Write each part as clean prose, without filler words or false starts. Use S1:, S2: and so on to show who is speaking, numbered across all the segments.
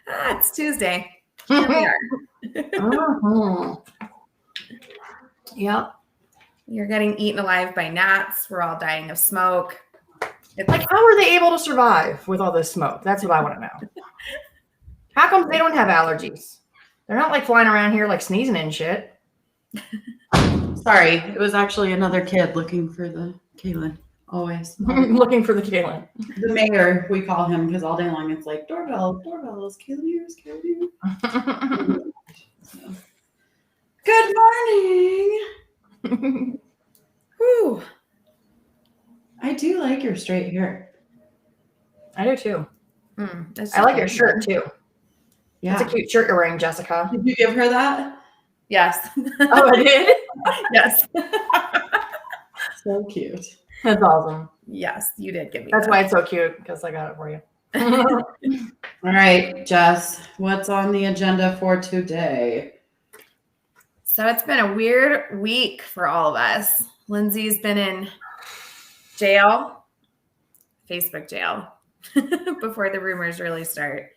S1: It's Tuesday. Here we are.
S2: Yep.
S1: You're getting eaten alive by gnats. We're all dying of smoke.
S2: Like, how are they able to survive with all this smoke? That's what I want to know. How come they don't have allergies? They're not like flying around here like sneezing and shit.
S3: Sorry, it was actually another kid looking for the Kaylin. Always.
S2: Looking for the Kaylin.
S3: The mayor, we call him, because all day long it's like, doorbell, is Kaylin here? Is Kaylin here? So. Good morning.
S1: Whew.
S3: I do like your straight hair.
S2: I do too.
S1: I
S2: like your shirt too.
S3: Yeah.
S2: It's a cute shirt you're wearing, Jessica.
S3: Did you give her that?
S1: Yes.
S2: Oh, I did?
S1: Yes.
S3: So cute.
S2: That's awesome.
S1: Yes, you did give me
S2: That's
S1: that.
S2: why it's so cute, because I got it for you.
S3: All right, Jess, what's on the agenda for today?
S1: So it's been a weird week for all of us. Lindsay's been in jail, Facebook jail, before the rumors really start.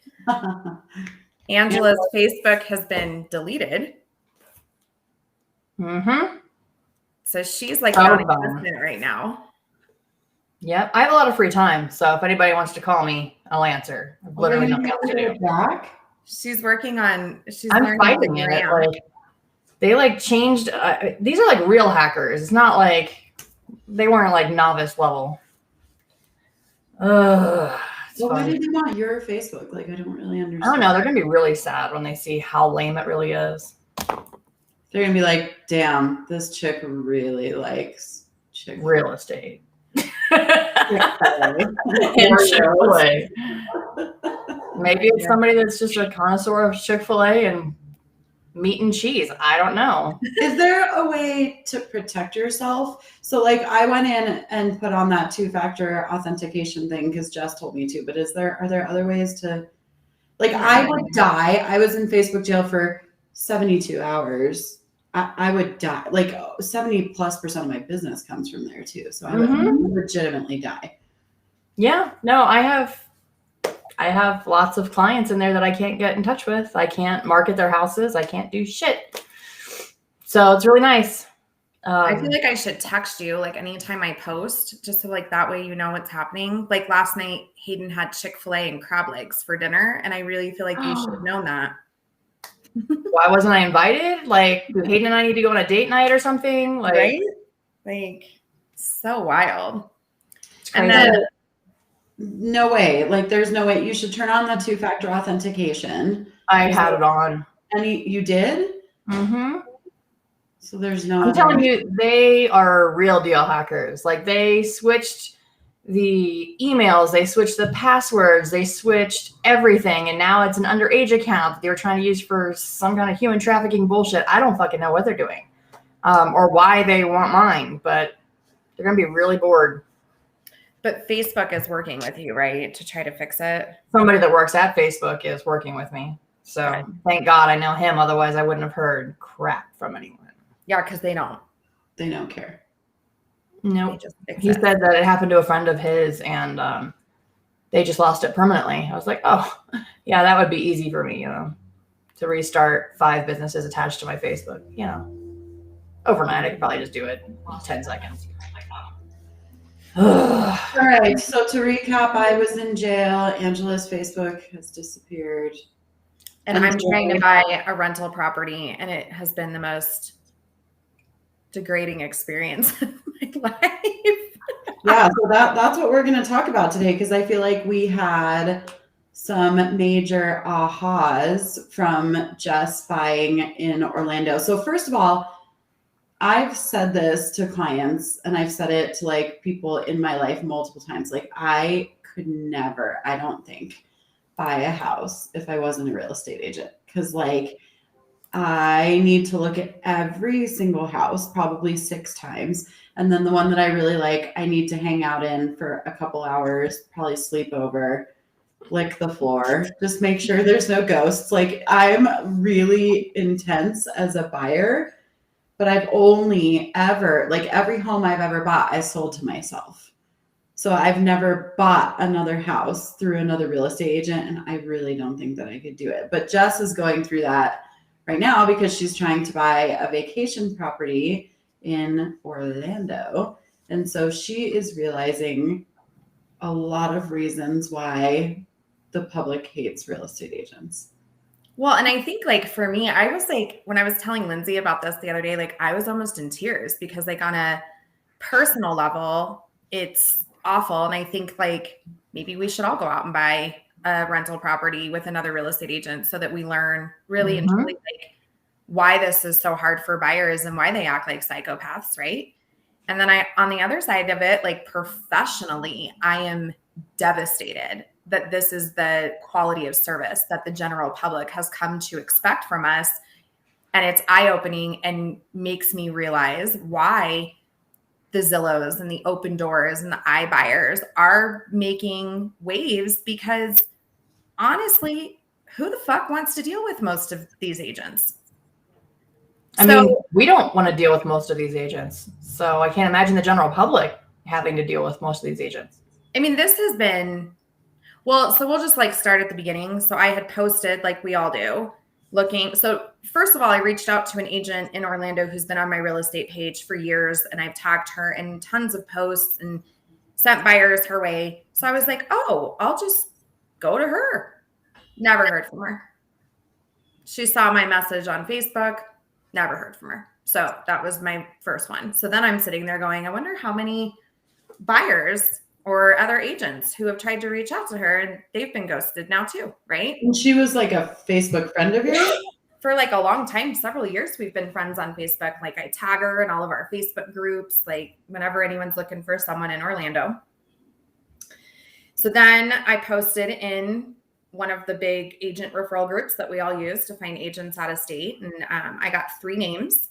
S1: Angela's Facebook has been deleted. So she's like non-existent right now.
S2: Yep. I have a lot of free time. So if anybody wants to call me, I'll answer. I've literally nothing else to do.
S3: Back?
S1: She's working on,
S2: I'm fighting it. Like, they like changed. These are like real hackers. It's not like they weren't like novice level.
S3: Well, why did they want your Facebook? Like, I don't really understand.
S2: I don't know. They're going to be really sad when they see how lame it really is.
S3: They're going to be like, damn, this chick really likes
S2: real estate.
S3: Chick-fil-A.
S2: Maybe it's somebody that's just a connoisseur of Chick-fil-A and meat and cheese. I don't know.
S3: Is there a way to protect yourself? So like I went in and put on that 2-factor authentication thing because Jess told me to, but are there other ways to, like, I would die. I was in Facebook jail for 72 hours. I would die. Like 70+% of my business comes from there too. So I would legitimately die.
S2: Yeah, no, I have lots of clients in there that I can't get in touch with. I can't market their houses. I can't do shit. So it's really nice.
S1: I feel like I should text you like anytime I post, just so like that way you know what's happening. Like last night, Hayden had Chick-fil-A and crab legs for dinner, and I really feel like you should have known that.
S2: Why wasn't I invited? Like, do Hayden and I need to go on a date night or something? Like,
S1: right? Like, so wild.
S2: And then
S3: no way. Like, there's no way. You should turn on the 2-factor authentication.
S2: I had it on.
S3: And you did? So there's no.
S2: I'm telling you, they are real deal hackers. Like, they switched the emails, they switched the passwords, they switched everything, and now it's an underage account that they were trying to use for some kind of human trafficking bullshit. I don't fucking know what they're doing, or why they want mine, but they're gonna be really bored.
S1: But Facebook is working with you, right, to try to fix it?
S2: Somebody that works at Facebook is working with me, so thank God I know him. Otherwise, I wouldn't have heard crap from anyone.
S1: Yeah, because they don't
S3: care.
S2: No, nope. He said that it happened to a friend of his, and they just lost it permanently. I was like, oh, yeah, that would be easy for me, to restart 5 businesses attached to my Facebook. Overnight, I could probably just do it in 10 seconds.
S3: All right. So to recap, I was in jail. Angela's Facebook has disappeared.
S1: And I'm trying to buy a rental property, and it has been the most degrading experience of my life.
S3: Yeah, so that's what we're going to talk about today, because I feel like we had some major ahas from Jess buying in Orlando. So first of all, I've said this to clients, and I've said it to like people in my life multiple times. Like, I could never, I don't think, buy a house if I wasn't a real estate agent, because like I need to look at every single house probably 6 times. And then the one that I really like, I need to hang out in for a couple hours, probably sleep over, lick the floor, just make sure there's no ghosts. Like, I'm really intense as a buyer, but I've only ever, like every home I've ever bought, I sold to myself. So I've never bought another house through another real estate agent, and I really don't think that I could do it. But Jess is going through that right now because she's trying to buy a vacation property in Orlando. And so she is realizing a lot of reasons why the public hates real estate agents.
S1: Well, and I think like for me, I was like, when I was telling Lindsay about this the other day, like I was almost in tears because like on a personal level, it's awful. And I think like maybe we should all go out and buy a rental property with another real estate agent so that we learn really and truly like why this is so hard for buyers and why they act like psychopaths, right? And then on the other side of it, like professionally, I am devastated that this is the quality of service that the general public has come to expect from us. And it's eye-opening and makes me realize why the Zillows and the Open Doors and the iBuyers are making waves, because honestly, who the fuck wants to deal with most of these agents?
S2: I mean, we don't want to deal with most of these agents. So I can't imagine the general public having to deal with most of these agents.
S1: I mean, this has been, well, so we'll just like start at the beginning. So I had posted, like we all do, looking. So first of all, I reached out to an agent in Orlando who's been on my real estate page for years, and I've tagged her in tons of posts and sent buyers her way. So I was like, oh, I'll just go to her. Never heard from her. She saw my message on Facebook. Never heard from her. So that was my first one. So then I'm sitting there going, I wonder how many buyers or other agents who have tried to reach out to her, and they've been ghosted now too, right?
S3: And she was like a Facebook friend of yours?
S1: For like a long time, several years, we've been friends on Facebook. Like I tag her in all of our Facebook groups, like whenever anyone's looking for someone in Orlando. So then I posted in one of the big agent referral groups that we all use to find agents out of state. And I got 3 names,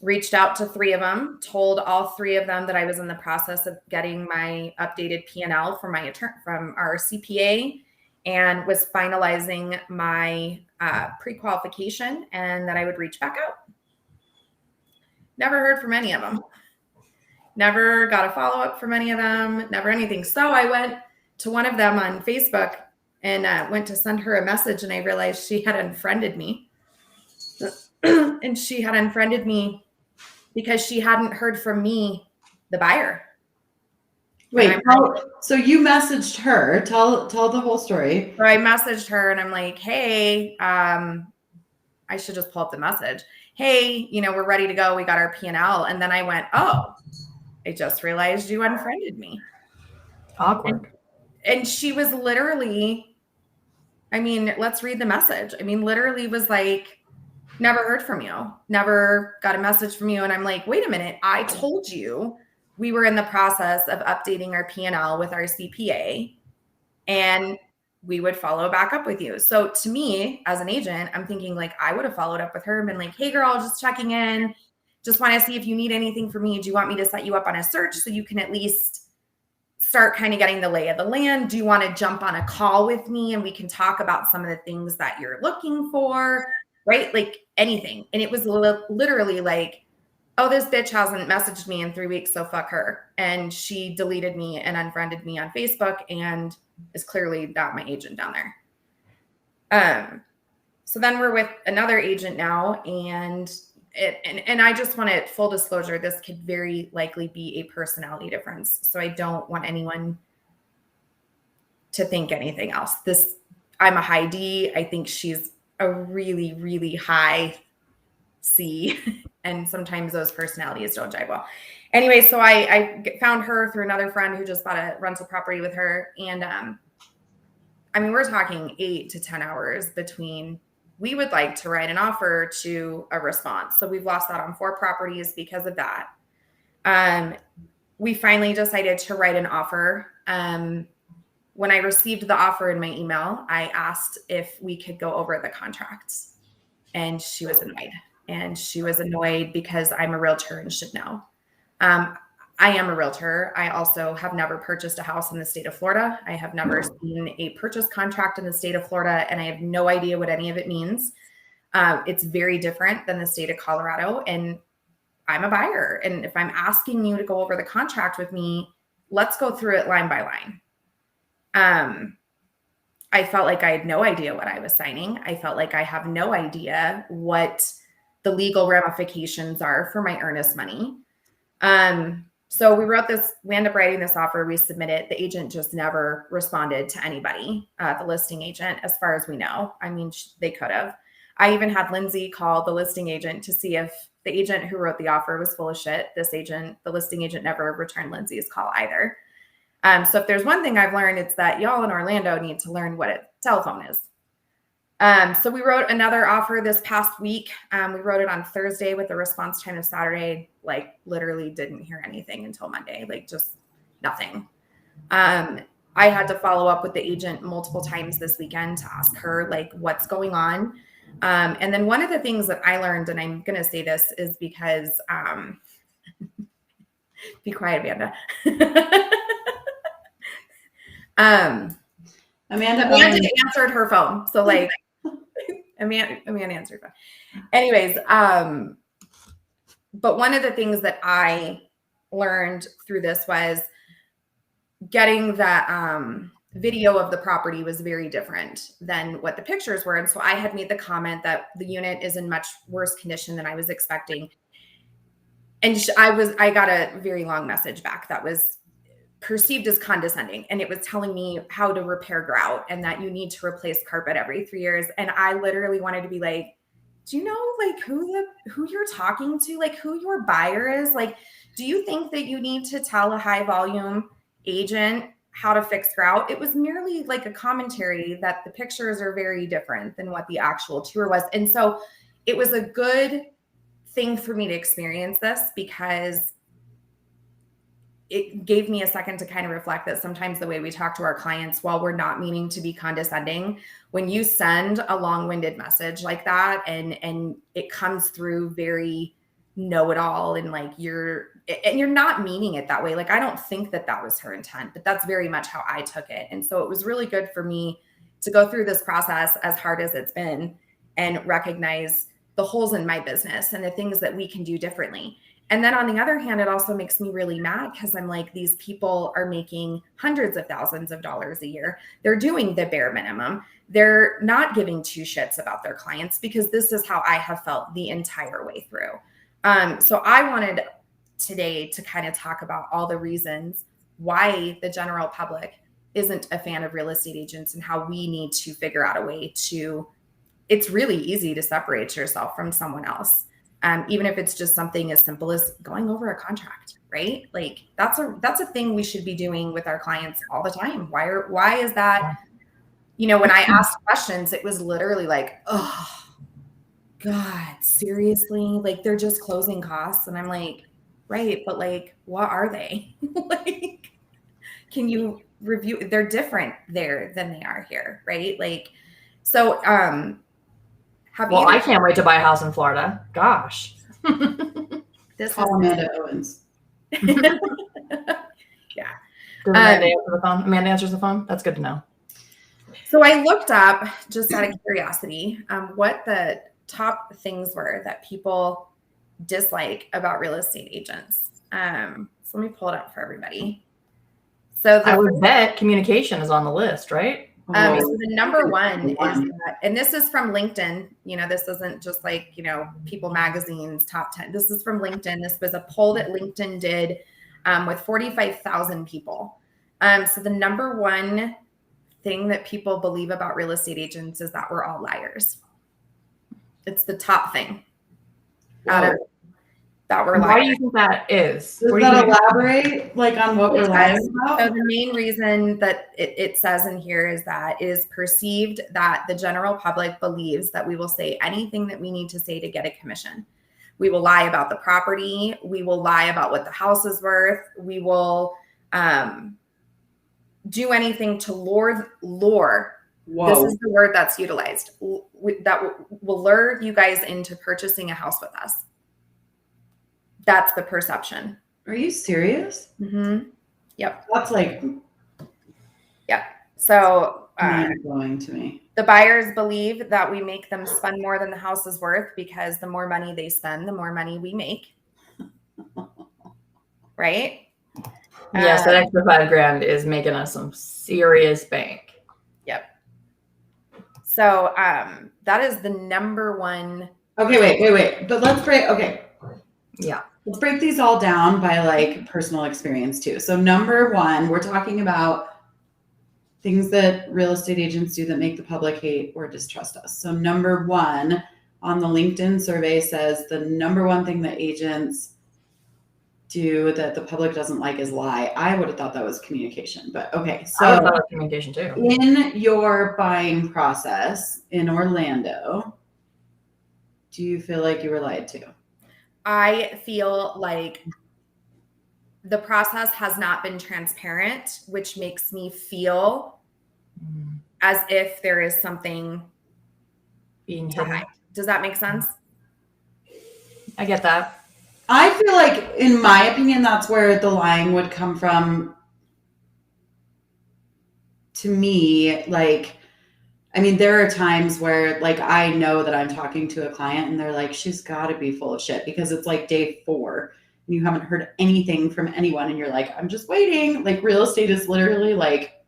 S1: reached out to 3 of them, told all 3 of them that I was in the process of getting my updated P&L from our CPA, and was finalizing my pre-qualification, and that I would reach back out. Never heard from any of them. Never got a follow-up from any of them, never anything. So I went to one of them on Facebook and went to send her a message, and I realized she had unfriended me. And she had unfriended me because she hadn't heard from me, the buyer.
S3: Wait, so you messaged her. Tell the whole story.
S1: So I messaged her and I'm like, hey, I should just pull up the message. Hey, we're ready to go. We got our P&L. And then I went, oh, I just realized you unfriended me.
S2: Awkward.
S1: And she was literally, let's read the message. Literally was like, never heard from you, never got a message from you. And I'm like, wait a minute. I told you we were in the process of updating our P&L with our CPA, and we would follow back up with you. So to me, as an agent, I'm thinking like I would have followed up with her and been like, hey girl, just checking in. Just want to see if you need anything from me. Do you want me to set you up on a search so you can at least start kind of getting the lay of the land? Do you want to jump on a call with me and we can talk about some of the things that you're looking for? Right? Like anything. And it was literally like, oh, this bitch hasn't messaged me in 3 weeks, so fuck her. And she deleted me and unfriended me on Facebook and is clearly not my agent down there. So then we're with another agent now, and I just want to, full disclosure, this could very likely be a personality difference. So I don't want anyone to think anything else. I'm a high D. I think she's a really, really high C, and sometimes those personalities don't jive well. Anyway, so I found her through another friend who just bought a rental property with her. And we're talking 8 to 10 hours between we would like to write an offer to a response. So we've lost that on 4 properties because of that. We finally decided to write an offer. When I received the offer in my email, I asked if we could go over the contracts, and she was annoyed. And she was annoyed because I'm a realtor and should know. I am a realtor. I also have never purchased a house in the state of Florida. I have never seen a purchase contract in the state of Florida, and I have no idea what any of it means. It's very different than the state of Colorado, and I'm a buyer. And if I'm asking you to go over the contract with me, let's go through it line by line. I felt like I had no idea what I was signing. I felt like I have no idea what the legal ramifications are for my earnest money. So we ended up writing this offer, we submitted it. The agent just never responded to anybody, the listing agent, as far as we know. I mean, they could have. I even had Lindsay call the listing agent to see if the agent who wrote the offer was full of shit. The listing agent never returned Lindsay's call either. So if there's one thing I've learned, it's that y'all in Orlando need to learn what a telephone is. So we wrote another offer this past week. We wrote it on Thursday with a response time of Saturday, like literally didn't hear anything until Monday, like just nothing. I had to follow up with the agent multiple times this weekend to ask her like what's going on. And then one of the things that I learned, and I'm going to say this is because, be quiet, Amanda. Amanda answered her phone. So like, Amanda answered her phone. Anyways, but one of the things that I learned through this was getting that video of the property was very different than what the pictures were. And so I had made the comment that the unit is in much worse condition than I was expecting. And I got a very long message back that was perceived as condescending. And it was telling me how to repair grout and that you need to replace carpet every 3 years. And I literally wanted to be like, do you know like who you're talking to, like who your buyer is? Like, do you think that you need to tell a high volume agent how to fix grout? It was merely like a commentary that the pictures are very different than what the actual tour was. And so it was a good thing for me to experience this because it gave me a second to kind of reflect that sometimes the way we talk to our clients, while we're not meaning to be condescending, when you send a long-winded message like that and it comes through very know-it-all and like you're not meaning it that way. Like, I don't think that was her intent, but that's very much how I took it. And so it was really good for me to go through this process, as hard as it's been, and recognize the holes in my business and the things that we can do differently. And then on the other hand, it also makes me really mad because I'm like, these people are making hundreds of thousands of dollars a year. They're doing the bare minimum. They're not giving two shits about their clients, because this is how I have felt the entire way through. So I wanted today to kind of talk about all the reasons why the general public isn't a fan of real estate agents and how we need to figure out a way to, it's really easy to separate yourself from someone else. Even if it's just something as simple as going over a contract, right? Like that's a thing we should be doing with our clients all the time. Why is that? You know, when I asked questions, it was literally like, oh God, seriously? Like they're just closing costs. And I'm like, right, but like, what are they? Like, can you review? They're different there than they are here, right? Like, so
S2: I can't wait to buy a house in Florida. Gosh.
S3: This call Amanda Owens.
S1: Yeah.
S2: Does Amanda answer the phone? Amanda answers the phone? That's good to know.
S1: So I looked up, just out of curiosity, what the top things were that people dislike about real estate agents. So let me pull it up for everybody. So
S2: I would bet communication is on the list, right?
S1: So the number one is that, and this is from LinkedIn, you know, this isn't just like, you know, People Magazine's top 10. This is from LinkedIn. This was a poll that LinkedIn did with 45,000 people. So the number one thing that people believe about real estate agents is that we're all liars. It's the top thing out of that we're liars.
S2: Why do you think that is?
S3: Does that elaborate like on what we're lying about?
S1: So the main reason that it says in here is that it is perceived that the general public believes that we will say anything that we need to say to get a commission. We will lie about the property. We will lie about what the house is worth. We will do anything to lure. Whoa. This is the word that's utilized. That will lure you guys into purchasing a house with us. That's the perception.
S3: Are you serious?
S1: Mm-hmm. Yep.
S3: That's like,
S1: yep. So
S3: mind-blowing to me.
S1: The buyers believe that we make them spend more than the house is worth, because the more money they spend, the more money we make. Right?
S2: Yes, that extra $5,000 is making us some serious bank.
S1: Yep. So that is the number one.
S3: Okay, wait. But let's break. Okay.
S2: Yeah.
S3: Let's break these all down by like personal experience too. So number one, we're talking about things that real estate agents do that make the public hate or distrust us. So number one on the LinkedIn survey says the number one thing that agents do that the public doesn't like is lie. I would have thought that was communication, but okay. So
S2: I would have thought it was communication too.
S3: in your buying process in Orlando, do you feel like you were lied to?
S1: I feel like the process has not been transparent, which makes me feel as if there is something
S2: being
S1: to hide. Does that make sense?
S2: I get that.
S3: I feel like, in my opinion, that's where the lying would come from. To me, like, I mean, there are times where, like, I know that I'm talking to a client and they're like, she's got to be full of shit because it's like day 4 and you haven't heard anything from anyone. And you're like, I'm just waiting. Like, real estate is literally like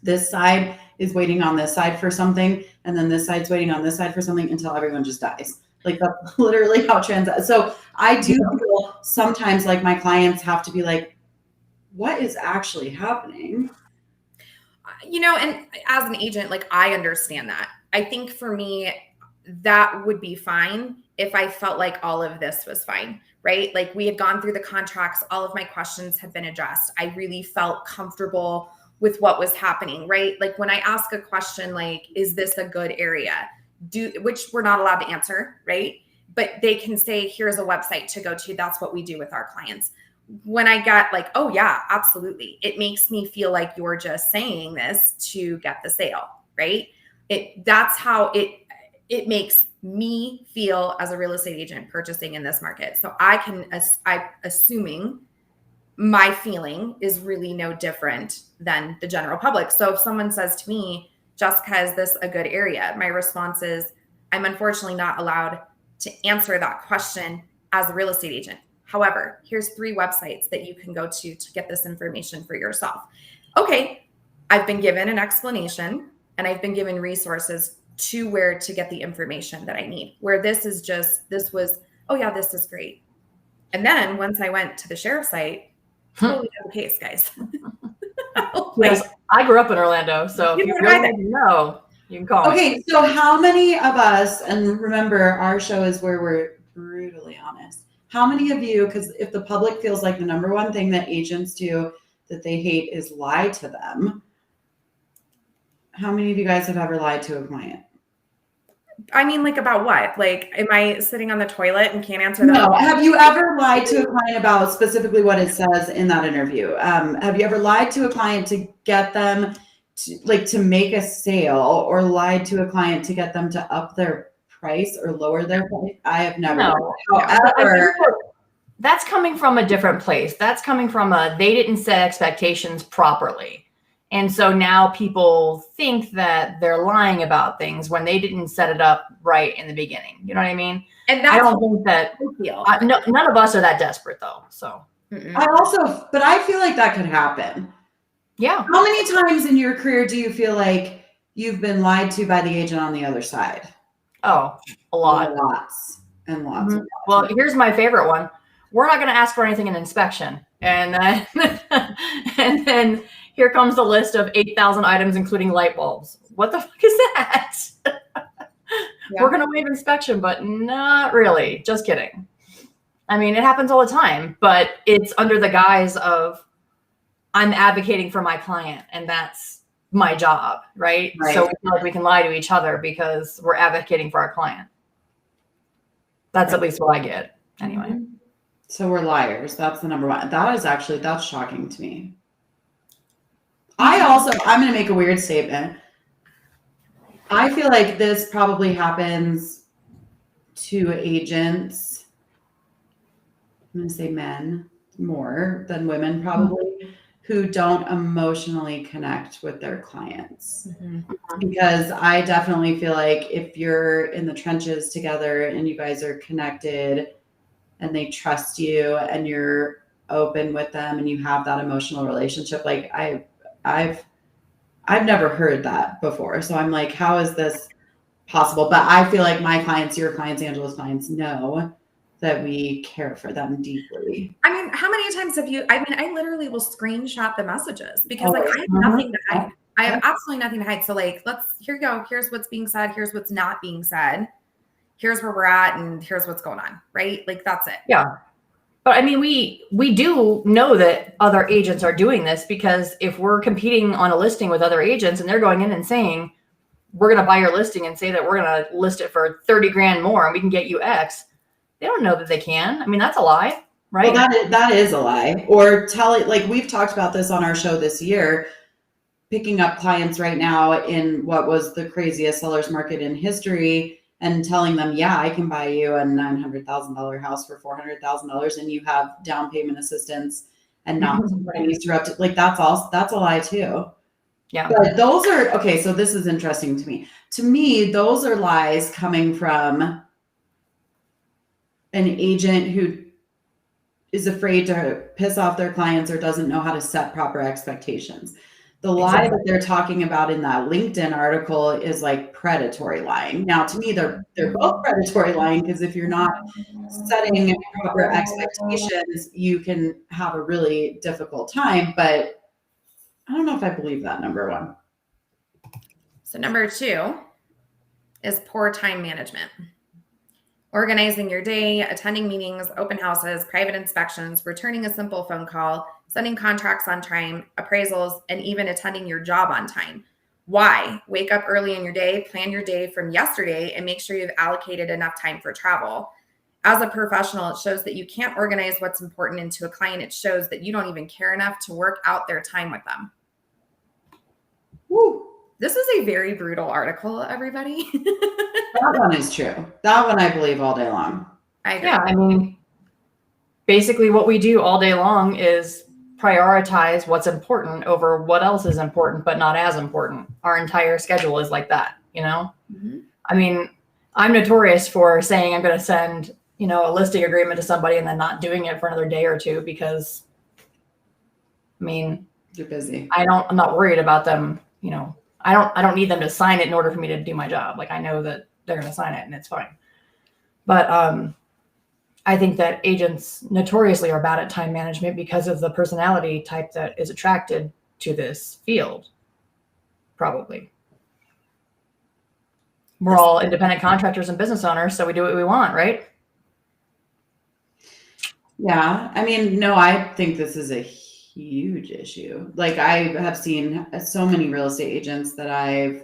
S3: this side is waiting on this side for something. And then this side's waiting on this side for something until everyone just dies. Like, that's literally how so I do feel sometimes like my clients have to be like, what is actually happening?
S1: You know, and as an agent, like, I understand that. I think for me, that would be fine if I felt like all of this was fine, right? Like, we had gone through the contracts, all of my questions had been addressed. I really felt comfortable with what was happening, right? Like, when I ask a question like, is this a good area? Which we're not allowed to answer, right? But they can say, here's a website to go to. That's what we do with our clients. When I got like, oh yeah, absolutely. It makes me feel like you're just saying this to get the sale, right? That's how it makes me feel as a real estate agent purchasing in this market. So I'm assuming my feeling is really no different than the general public. So if someone says to me, Jessica, is this a good area? My response is, I'm unfortunately not allowed to answer that question as a real estate agent. However, here's 3 websites that you can go to get this information for yourself. Okay, I've been given an explanation and I've been given resources to where to get the information that I need. Where this was, oh yeah, this is great. And then once I went to the sheriff's site, totally different case, guys.
S2: Yes, I grew up in Orlando, so if you really want to know, you can call me.
S3: Okay, so how many of us, and remember, our show is where we're brutally honest. How many of you, because if the public feels like the number one thing that agents do that they hate is lie to them, how many of you guys have ever lied to a client?
S1: I mean, like, about what? Like, am I sitting on the toilet and can't answer that?
S3: No. Have you ever lied to a client about specifically what it says in that interview? Have you ever lied to a client to get them to make a sale, or lied to a client to get them to up their price or lower their price? I have never.
S2: No.
S3: However,
S2: that's coming from a different place. That's coming from they didn't set expectations properly. And so now people think that they're lying about things when they didn't set it up right in the beginning. You know what I mean?
S1: And that's
S2: I don't think that none of us are that desperate though. So
S3: but I feel like that could happen.
S2: Yeah.
S3: How many times in your career do you feel like you've been lied to by the agent on the other side?
S2: Oh, a lot.
S3: Lots and lots.
S2: Mm-hmm. Well, here's my favorite one. We're not going to ask for anything in inspection. And then here comes the list of 8,000 items, including light bulbs. What the fuck is that? Yeah. We're going to waive inspection, but not really. Just kidding. I mean, it happens all the time, but it's under the guise of I'm advocating for my client, and that's my job, right? So we feel like we can lie to each other because we're advocating for our client. That's at least what I get anyway.
S3: So we're liars. That's the number one. That's shocking to me. I'm going to make a weird statement. I feel like this probably happens to agents. I'm going to say men more than women probably, who don't emotionally connect with their clients. Because I definitely feel like if you're in the trenches together and you guys are connected and they trust you and you're open with them and you have that emotional relationship. Like I've never heard that before. So I'm like, how is this possible? But I feel like my clients, your clients, Angela's clients know that we care for them deeply.
S1: I mean, how many times have you, I mean, I literally will screenshot the messages because like I have
S3: Mhm.
S1: nothing to hide. I have absolutely nothing to hide. So like, here you go. Here's what's being said. Here's what's not being said. Here's where we're at. And here's what's going on. Right. Like that's it.
S2: Yeah. But I mean, we do know that other agents are doing this, because if we're competing on a listing with other agents and they're going in and saying, we're going to buy your listing and say that we're going to list it for 30 grand more and we can get you X, they don't know that they can. I mean, that's a lie, right?
S3: Well, that is a lie. Or tell it, like we've talked about this on our show this year, picking up clients right now in what was the craziest seller's market in history and telling them, yeah, I can buy you a $900,000 house for $400,000 and you have down payment assistance and not uninterrupted. Like that's a lie too.
S2: Yeah.
S3: But those are, okay, so this is interesting to me. To me, those are lies coming from an agent who is afraid to piss off their clients or doesn't know how to set proper expectations. The lie that they're talking about in that LinkedIn article is like predatory lying. Now, to me, they're both predatory lying, because if you're not setting proper expectations, you can have a really difficult time. But I don't know if I believe that, number one.
S1: So number 2 is poor time management. Organizing your day, attending meetings, open houses, private inspections, returning a simple phone call, sending contracts on time, appraisals, and even attending your job on time. Why? Wake up early in your day, plan your day from yesterday, and make sure you've allocated enough time for travel. As a professional, it shows that you can't organize what's important into a client. It shows that you don't even care enough to work out their time with them.
S3: Woo.
S1: This is a very brutal article, everybody.
S3: That one is true. That one I believe all day long.
S1: I agree.
S2: Yeah, I mean, basically what we do all day long is prioritize what's important over what else is important, but not as important. Our entire schedule is like that, you know?
S1: Mm-hmm.
S2: I mean, I'm notorious for saying I'm going to send, you know, a listing agreement to somebody and then not doing it for another day or two, because, I mean,
S3: you're busy.
S2: I'm not worried about them, you know. I don't need them to sign it in order for me to do my job. Like, I know that they're going to sign it and it's fine. But I think that agents notoriously are bad at time management because of the personality type that is attracted to this field. Probably. We're all independent contractors and business owners, so we do what we want, right?
S3: Yeah. I mean, no, I think this is a huge issue. Like I have seen so many real estate agents that I've,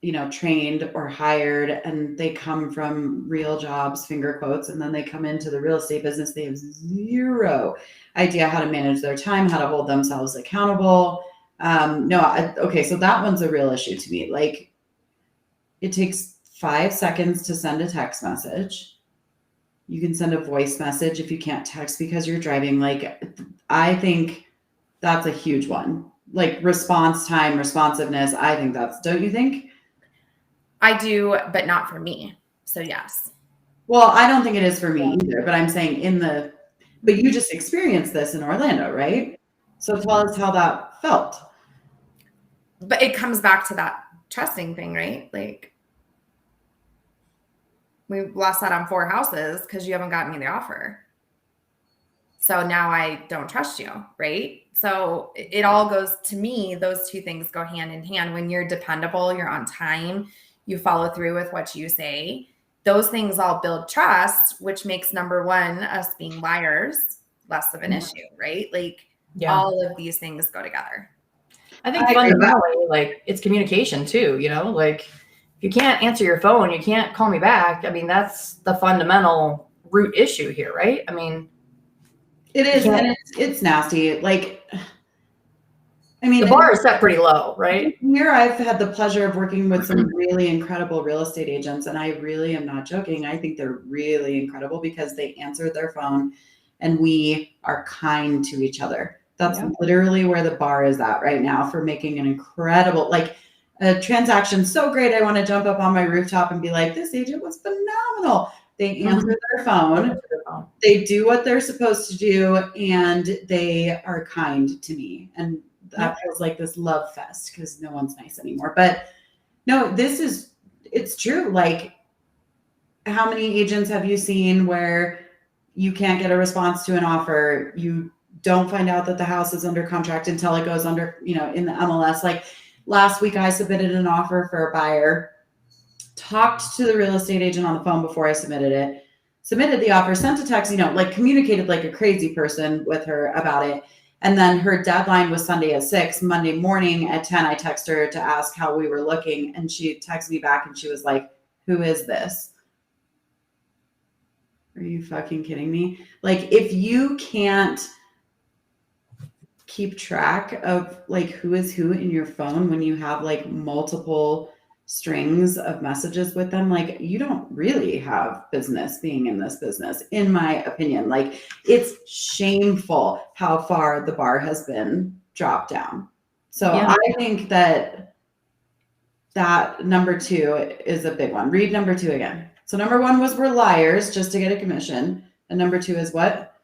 S3: you know, trained or hired, and they come from real jobs, finger quotes, and then they come into the real estate business. They have zero idea how to manage their time, how to hold themselves accountable. Okay, so that one's a real issue to me. Like, it takes 5 seconds to send a text message. You can send a voice message if you can't text because you're driving. Like, I think that's a huge one. Like response time, responsiveness. I think don't you think?
S1: I do, but not for me. So yes.
S3: Well, I don't think it is for me either, but I'm saying but you just experienced this in Orlando, right? So tell us how that felt.
S1: But it comes back to that trusting thing, right? Like, we lost that on 4 houses because you haven't gotten me the offer. So now I don't trust you, right? So it all goes, to me, those two things go hand in hand. When you're dependable, you're on time, you follow through with what you say, those things all build trust, which makes, number one, us being liars less of an issue, right? Like, all of these things go together.
S2: I think fundamentally, like, it's communication too, you know, like if you can't answer your phone, you can't call me back. I mean, that's the fundamental root issue here, right? I mean,
S3: it is, and it's nasty. Like, I mean,
S2: the bar is set pretty low, right?
S3: Here I've had the pleasure of working with some really incredible real estate agents, and I really am not joking. I think they're really incredible because they answered their phone and we are kind to each other. That's literally where the bar is at right now for making an incredible, like, a transaction so great. I want to jump up on my rooftop and be like, this agent was phenomenal. They answer their phone. They do what they're supposed to do, and they are kind to me. And that feels like this love fest because no one's nice anymore. But no, it's true. Like, how many agents have you seen where you can't get a response to an offer? You don't find out that the house is under contract until it goes under, in the MLS. Like last week, I submitted an offer for a buyer, talked to the real estate agent on the phone before I submitted the offer, sent a text, like communicated like a crazy person with her about it. And then her deadline was Sunday at 6. Monday morning at 10, I texted her to ask how we were looking. And she texted me back and she was like, "Who is this?" Are you fucking kidding me? Like, if you can't keep track of like who is who in your phone when you have like multiple strings of messages with them, like you don't really have business being in this business, in my opinion. Like, it's shameful how far the bar has been dropped down. So I think that number 2 is a big one. Read number 2 again. So number 1 was we're liars just to get a commission. And number 2 is what?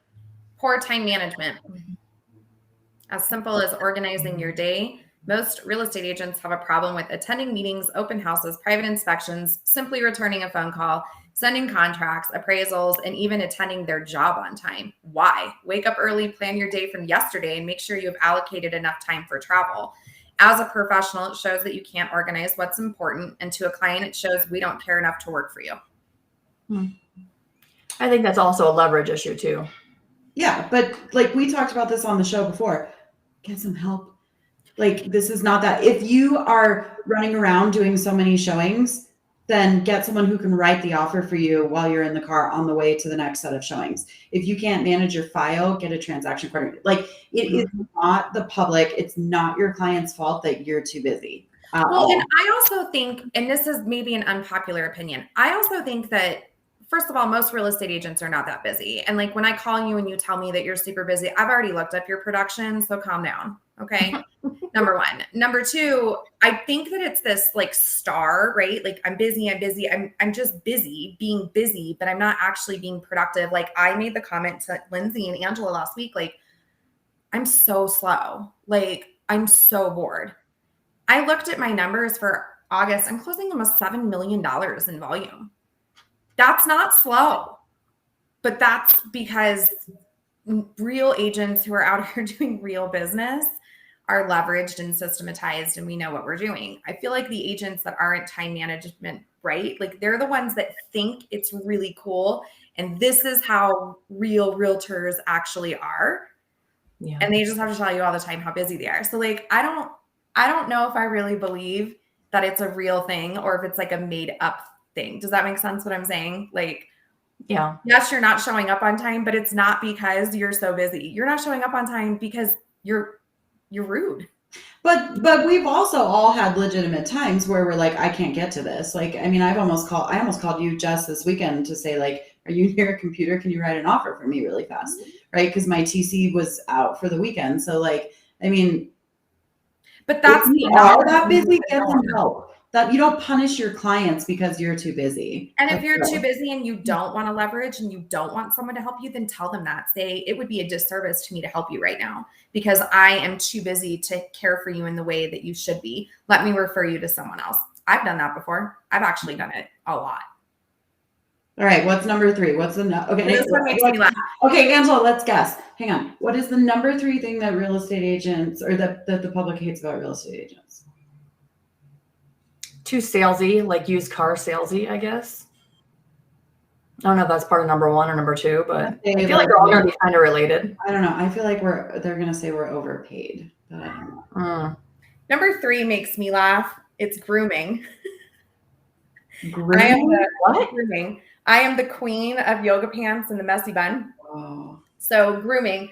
S1: Poor time management. As simple as organizing your day. Most real estate agents have a problem with attending meetings, open houses, private inspections, simply returning a phone call, sending contracts, appraisals, and even attending their job on time. Why? Wake up early, plan your day from yesterday, and make sure you've allocated enough time for travel. As a professional, it shows that you can't organize what's important. And to a client, it shows we don't care enough to work for you.
S2: I think that's also a leverage issue too.
S3: Yeah, but like we talked about this on the show before, get some help. Like, this is not that. If you are running around doing so many showings, then get someone who can write the offer for you while you're in the car on the way to the next set of showings. If you can't manage your file, get a transaction coordinator. Like, it is not the public. It's not your client's fault that you're too busy.
S1: Well, and I also think, and this is maybe an unpopular opinion, I also think that, first of all, most real estate agents are not that busy. And like when I call you and you tell me that you're super busy, I've already looked up your production. So calm down. Okay. Number 1. Number 2, I think that it's this like star, right? Like I'm busy. I'm just busy being busy, but I'm not actually being productive. Like I made the comment to Lindsay and Angela last week, like I'm so slow. Like I'm so bored. I looked at my numbers for August. I'm closing almost $7 million in volume. That's not slow, but that's because real agents who are out here doing real business are leveraged and systematized, and we know what we're doing. I feel like the agents that aren't time management right, like they're the ones that think it's really cool, and this is how real realtors actually are. Yeah. And they just have to tell you all the time how busy they are. So like, I don't know if I really believe that it's a real thing or if it's like a made up thing. Does that make sense what I'm saying? Like,
S2: yeah,
S1: yes, you're not showing up on time, but it's not because you're so busy. You're not showing up on time because you're rude.
S3: But we've also all had legitimate times where we're like, I can't get to this. Like, I mean, I almost called you just this weekend to say like, are you near a computer? Can you write an offer for me really fast? Right. Cause my TC was out for the weekend. So like, I mean,
S1: but that's
S3: if you are that busy, get them help. That you don't punish your clients because you're too busy.
S1: And if you're too busy and you don't want to leverage and you don't want someone to help you, then tell them that. Say, it would be a disservice to me to help you right now because I am too busy to care for you in the way that you should be. Let me refer you to someone else. I've done that before. I've actually done it a lot.
S3: All right. What's number 3? What's the okay?
S1: This one makes me laugh.
S3: Okay, Angela, let's guess. Hang on. What is the number 3 thing that real estate agents or that the public hates about real estate agents?
S2: Too salesy, like used car salesy, I guess. I don't know if that's part of number 1 or number 2, but I feel like they're all going to be kind of related.
S3: I don't know. I feel like they're going to say we're overpaid, but I don't know.
S1: Number 3 makes me laugh. It's grooming.
S2: Grooming?
S1: I am the queen of yoga pants and the messy bun.
S3: Oh.
S1: So grooming,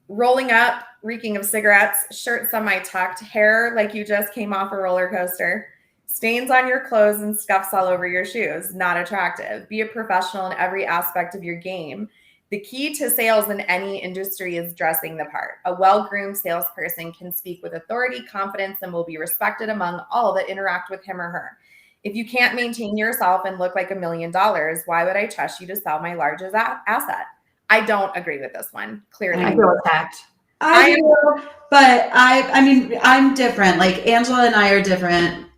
S1: rolling up, reeking of cigarettes, shirt semi-tucked, hair like you just came off a roller coaster, stains on your clothes and scuffs all over your shoes. Not attractive. Be a professional in every aspect of your game. The key to sales in any industry is dressing the part. A well-groomed salesperson can speak with authority, confidence, and will be respected among all that interact with him or her. If you can't maintain yourself and look like $1 million, why would I trust you to sell my largest asset? I don't agree with this one. Clearly,
S2: I feel attacked.
S3: I do, but I mean, I'm different. Like Angela and I are different.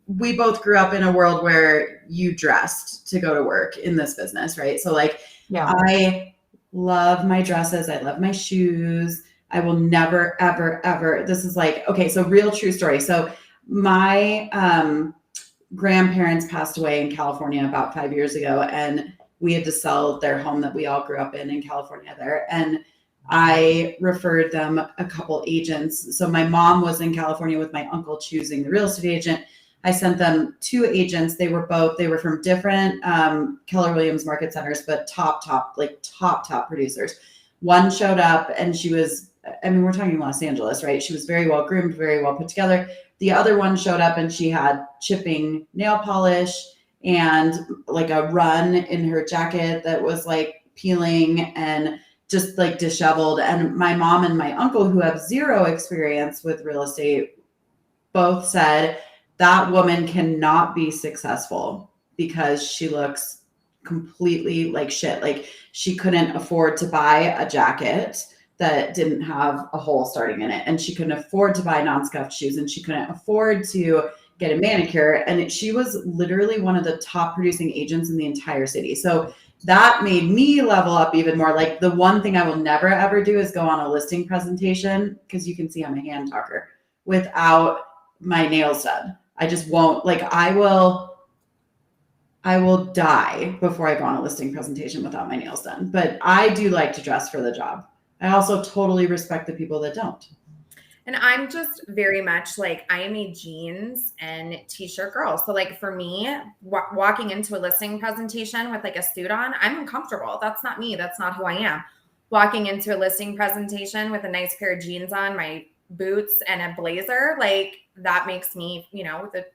S3: We both grew up in a world where you dressed to go to work in this business, right? So like,
S2: Yeah.
S3: I love my dresses. I love my shoes. I will never, ever, ever. This is like, okay, so real true story. So my grandparents passed away in California about 5 years ago, and we had to sell their home that we all grew up in California there. And I referred them a couple agents. So my mom was in California with my uncle choosing the real estate agent. I sent them 2 agents. They were from different Keller Williams market centers, but top producers. One showed up and she was, I mean, we're talking Los Angeles, right? She was very well groomed, very well put together. The other one showed up and she had chipping nail polish and like a run in her jacket that was like peeling and just like disheveled. And my mom and my uncle, who have 0 experience with real estate, both said that woman cannot be successful because she looks completely like shit. Like she couldn't afford to buy a jacket that didn't have a hole starting in it. And she couldn't afford to buy non-scuffed shoes, and she couldn't afford to get a manicure. And she was literally one of the top producing agents in the entire city. So that made me level up even more. Like the one thing I will never, ever do is go on a listing presentation, because you can see I'm a hand talker, without my nails done. I just won't. Like I will die before I go on a listing presentation without my nails done. But I do like to dress for the job. I also totally respect the people that don't.
S1: And I'm just very much like, I am a jeans and t-shirt girl. So like for me, walking into a listing presentation with like a suit on, I'm uncomfortable. That's not me. That's not who I am. Walking into a listing presentation with a nice pair of jeans on, my boots and a blazer, like that makes me, with a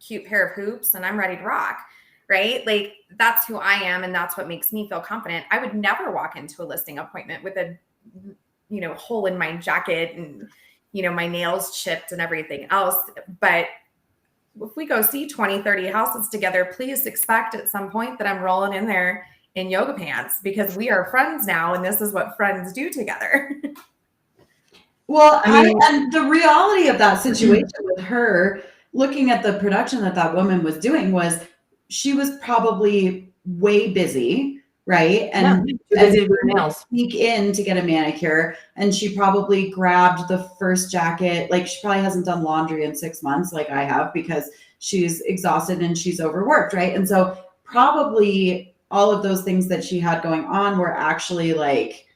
S1: cute pair of hoops, and I'm ready to rock. Right? Like that's who I am. And that's what makes me feel confident. I would never walk into a listing appointment with a, hole in my jacket and, my nails chipped and everything else. But if we go see 20, 30 houses together, please expect at some point that I'm rolling in there in yoga pants, because we are friends now. And this is what friends do together.
S3: Well, and the reality of that situation with her, looking at the production that woman was doing, was she was probably way busy, right? And
S2: busy with nails.
S3: Sneak in to get a manicure, and she probably grabbed the first jacket. Like she probably hasn't done laundry in 6 months, like I have, because she's exhausted and she's overworked, right? And so probably all of those things that she had going on were actually like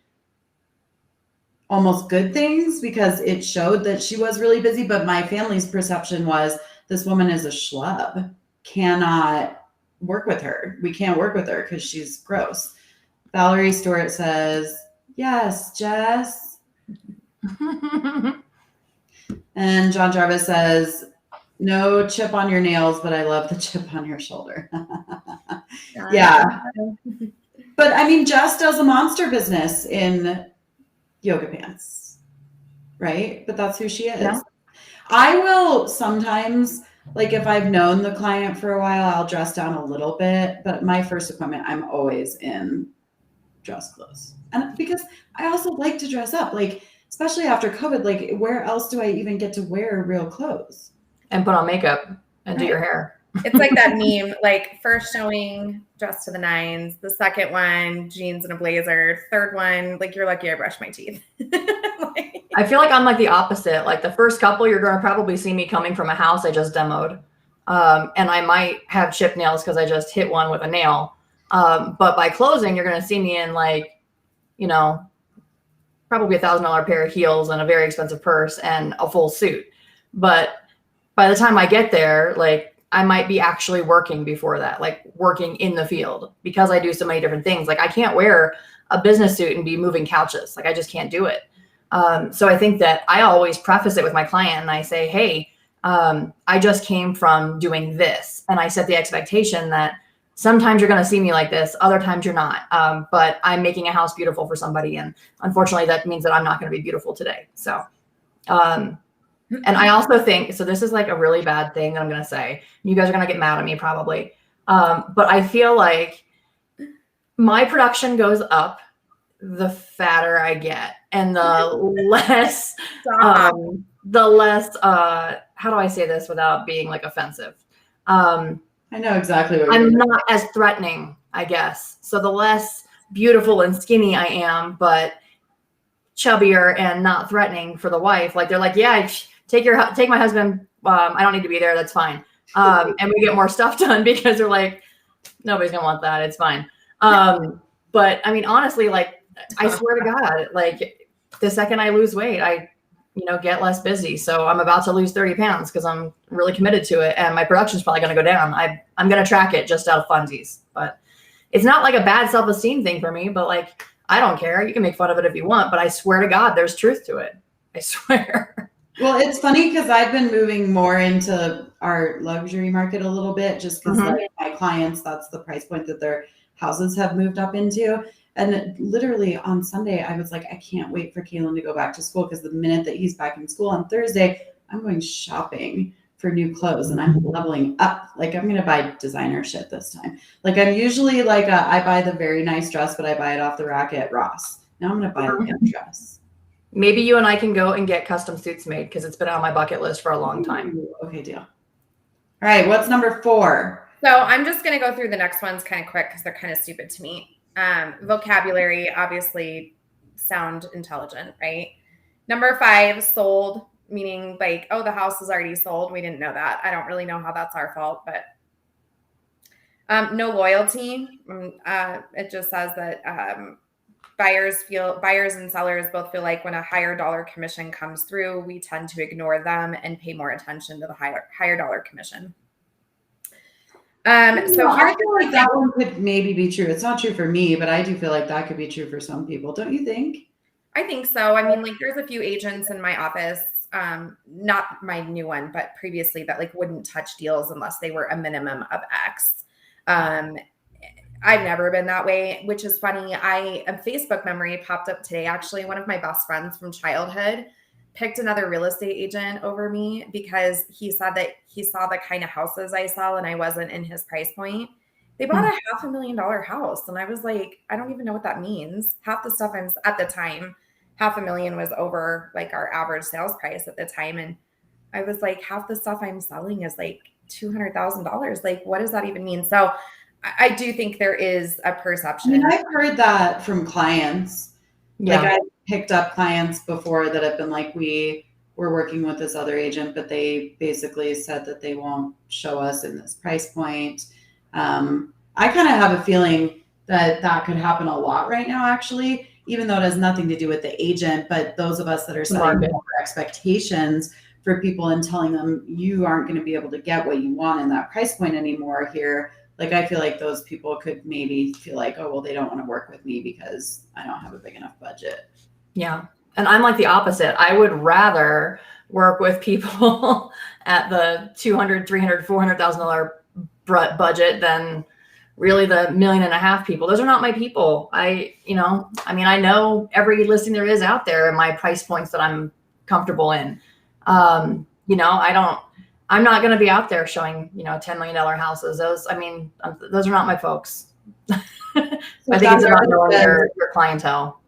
S3: almost good things, because it showed that she was really busy. But my family's perception was, this woman is a schlub. Cannot work with her. We can't work with her because she's gross. Valerie Stewart says, yes, Jess. And John Jarvis says, no chip on your nails, but I love the chip on your shoulder. Yeah. But I mean, Jess does a monster business in yoga pants, right? But that's who she is. Yeah. I will sometimes, like if I've known the client for a while, I'll dress down a little bit, but my first appointment, I'm always in dress clothes. And because I also like to dress up, like, especially after COVID, like where else do I even get to wear real clothes?
S2: And put on makeup and do your hair.
S1: It's like that meme, like first showing dressed to the nines, the second one, jeans and a blazer, third one, like you're lucky I brushed my teeth.
S2: I feel like I'm like the opposite. Like the first couple, you're going to probably see me coming from a house I just demoed. And I might have chipped nails because I just hit one with a nail. But by closing, you're going to see me in like, probably $1,000 pair of heels and a very expensive purse and a full suit. But by the time I get there, like I might be actually working before that, like working in the field, because I do so many different things. Like I can't wear a business suit and be moving couches. Like I just can't do it. So I think that I always preface it with my client and I say, hey, I just came from doing this. And I set the expectation that sometimes you're going to see me like this, other times you're not. But I'm making a house beautiful for somebody. And unfortunately, that means that I'm not going to be beautiful today. So And I also think, so this is like a really bad thing that I'm going to say. You guys are going to get mad at me probably. But I feel like my production goes up the fatter I get and the less,
S1: Stop.
S2: how do I say this without being like offensive?
S3: I know exactly what you're
S2: I'm
S3: doing.
S2: not as threatening, I guess. So the less beautiful and skinny I am, but chubbier and not threatening for the wife. Like they're like, yeah, take my husband. I don't need to be there. That's fine. And we get more stuff done because they're like, nobody's gonna want that. It's fine. But I mean, honestly, like I swear to God, like the second I lose weight, I, get less busy. So I'm about to lose 30 pounds because I'm really committed to it. And my production's probably going to go down. I'm going to track it just out of funsies, but it's not like a bad self-esteem thing for me, but like, I don't care. You can make fun of it if you want, but I swear to God, there's truth to it. I swear.
S3: Well, it's funny because I've been moving more into our luxury market a little bit just because like my clients, that's the price point that their houses have moved up into. And literally on Sunday, I was like, I can't wait for Kalen to go back to school because the minute that he's back in school on Thursday, I'm going shopping for new clothes and I'm leveling up. Like I'm going to buy designer shit this time. Like I'm usually like, I buy the very nice dress, but I buy it off the rack at Ross. Now I'm going to buy a damn dress.
S2: Maybe you and I can go and get custom suits made because it's been on my bucket list for a long time.
S3: Ooh, okay, deal. All right, what's number 4?
S1: So I'm just going to go through the next ones kind of quick because they're kind of stupid to me. Vocabulary, obviously sound intelligent, right? Number 5, sold, meaning like, oh, the house is already sold. We didn't know that. I don't really know how that's our fault, but no loyalty. It just says that buyers and sellers both feel like when a higher dollar commission comes through, we tend to ignore them and pay more attention to the higher dollar commission. So
S3: I feel like that one could maybe be true. It's not true for me, but I do feel like that could be true for some people. Don't you think?
S1: I think so. I mean, like there's a few agents in my office, not my new one, but previously that like wouldn't touch deals unless they were a minimum of X. I've never been that way, which is funny. A Facebook memory popped up today. Actually, one of my best friends from childhood picked another real estate agent over me because he said that he saw the kind of houses I sell and I wasn't in his price point. They bought a $500,000 house. And I was like, I don't even know what that means. Half the stuff at the time, $500,000 was over like our average sales price at the time. And I was like, half the stuff I'm selling is like $200,000. Like, what does that even mean? So I do think there is a perception.
S3: I mean, I've heard that from clients.
S2: Yeah.
S3: Like I picked up clients before that have been like, we were working with this other agent, but they basically said that they won't show us in this price point. I kind of have a feeling that could happen a lot right now, actually, even though it has nothing to do with the agent, but those of us that are setting more expectations for people and telling them you aren't going to be able to get what you want in that price point anymore here. Like, I feel like those people could maybe feel like, oh, well, they don't want to work with me because I don't have a big enough budget.
S2: Yeah. And I'm like the opposite. I would rather work with people at the $200,000, $300,000, $400,000 budget than really the $1.5 million people. Those are not my people. I know every listing there is out there and my price points that I'm comfortable in. I'm not going to be out there showing, $10 million houses. Those are not my folks. I think it's about knowing your clientele.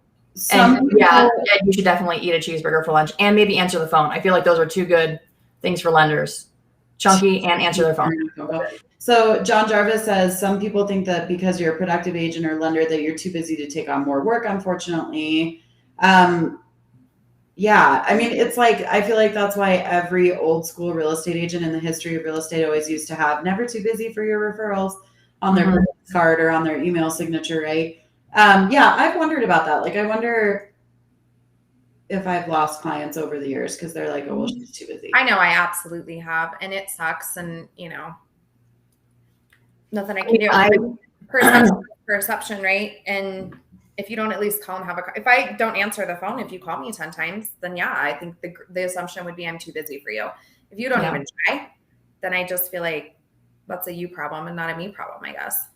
S2: And you should definitely eat a cheeseburger for lunch and maybe answer the phone. I feel like those are two good things for lenders. Chunky and answer their phone.
S3: So John Jarvis says, some people think that because you're a productive agent or lender that you're too busy to take on more work, unfortunately. Yeah, I mean, it's like, I feel like that's why every old school real estate agent in the history of real estate always used to have never too busy for your referrals on their business card or on their email signature, right? Yeah, I've wondered about that. Like, I wonder if I've lost clients over the years because they're like, oh, well, she's too busy.
S1: I know I absolutely have, and it sucks, and nothing I can do. Perception, right? And if you don't at least call and if I don't answer the phone, if you call me 10 times, then yeah, I think the assumption would be I'm too busy for you. If you don't even try, then I just feel like that's a you problem and not a me problem, I guess.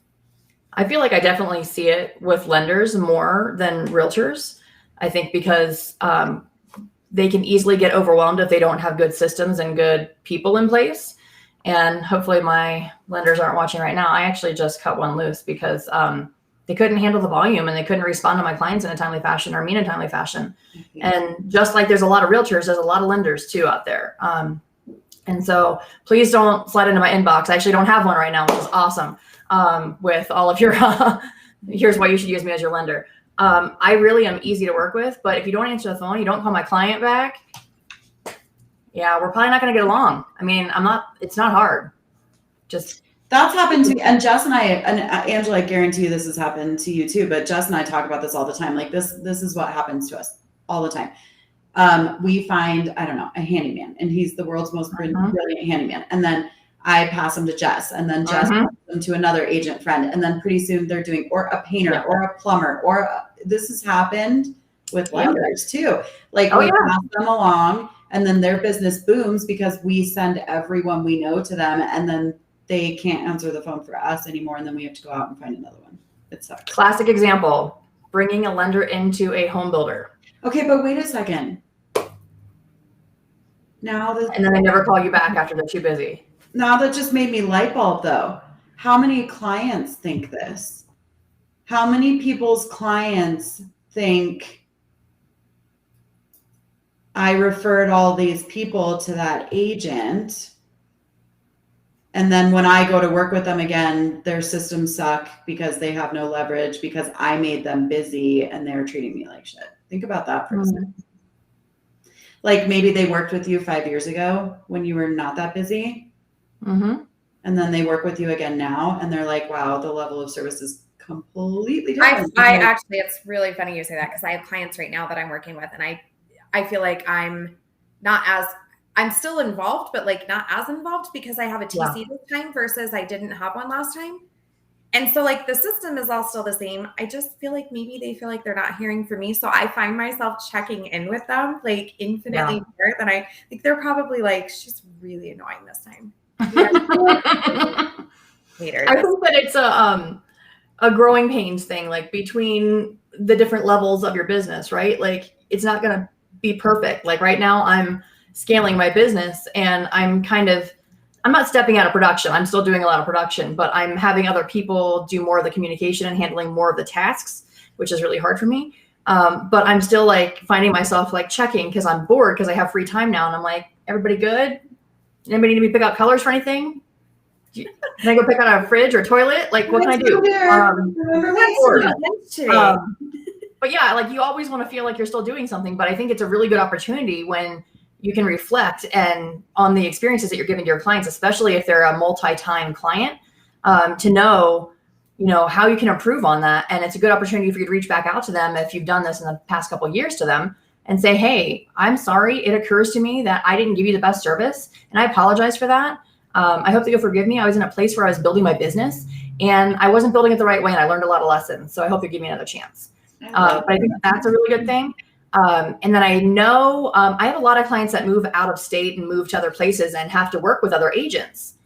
S2: I feel like I definitely see it with lenders more than realtors. I think because they can easily get overwhelmed if they don't have good systems and good people in place. And hopefully my lenders aren't watching right now. I actually just cut one loose because they couldn't handle the volume and they couldn't respond to my clients in a timely fashion or me in a timely fashion. And just like there's a lot of realtors, there's a lot of lenders too out there. And so please don't slide into my inbox. I actually don't have one right now, which is awesome. With all of your, here's why you should use me as your lender. I really am easy to work with, but if you don't answer the phone, you don't call my client back. Yeah, we're probably not going to get along. I mean, it's not hard. Just.
S3: That's happened to me. And Jess and I, and Angela, I guarantee you this has happened to you too, but Jess and I talk about this all the time. Like this is what happens to us all the time. We find, I don't know, a handyman, and he's the world's most brilliant handyman. And then I pass him to Jess, and then Jess passes him to another agent friend. And then pretty soon they're doing, or a painter or a plumber, this has happened with lenders too. Like we pass them along, and then their business booms because we send everyone we know to them, and then they can't answer the phone for us anymore. And then we have to go out and find another one. It sucks.
S2: Classic example, bringing a lender into a home builder.
S3: Okay, but wait a second.
S2: And then they never call you back after they're too busy.
S3: Now that just made me light bulb though. How many clients think this? How many people's clients think I referred all these people to that agent, and then when I go to work with them again, their systems suck because they have no leverage because I made them busy and they're treating me like shit. Think about that for a second. Like maybe they worked with you 5 years ago when you were not that busy. And then they work with you again now and they're like, wow, the level of service is completely different.
S1: I actually, it's really funny you say that because I have clients right now that I'm working with, and I feel like I'm still involved, but like not as involved because I have a TC this time versus I didn't have one last time. And so like the system is all still the same. I just feel like maybe they feel like they're not hearing from me. So I find myself checking in with them like infinitely more than I think. They're probably like, she's really annoying this time.
S2: I think that it's a growing pains thing, like between the different levels of your business, right? Like it's not going to be perfect. Like right now I'm scaling my business and I'm not stepping out of production. I'm still doing a lot of production, but I'm having other people do more of the communication and handling more of the tasks, which is really hard for me. But I'm still like finding myself like checking because I'm bored because I have free time now. And I'm like, everybody good? Anybody need me to pick out colors for anything? Can I go pick out a fridge or toilet? Like, what can I do? But yeah, like you always want to feel like you're still doing something, but I think it's a really good opportunity when you can reflect and on the experiences that you're giving to your clients, especially if they're a multi-time client, to know, how you can improve on that. And it's a good opportunity for you to reach back out to them if you've done this in the past couple of years to them and say, hey, I'm sorry. It occurs to me that I didn't give you the best service and I apologize for that. I hope that you'll forgive me. I was in a place where I was building my business and I wasn't building it the right way. And I learned a lot of lessons. So I hope you give me another chance. But I think that's a really good thing. And then I know I have a lot of clients that move out of state and move to other places and have to work with other agents.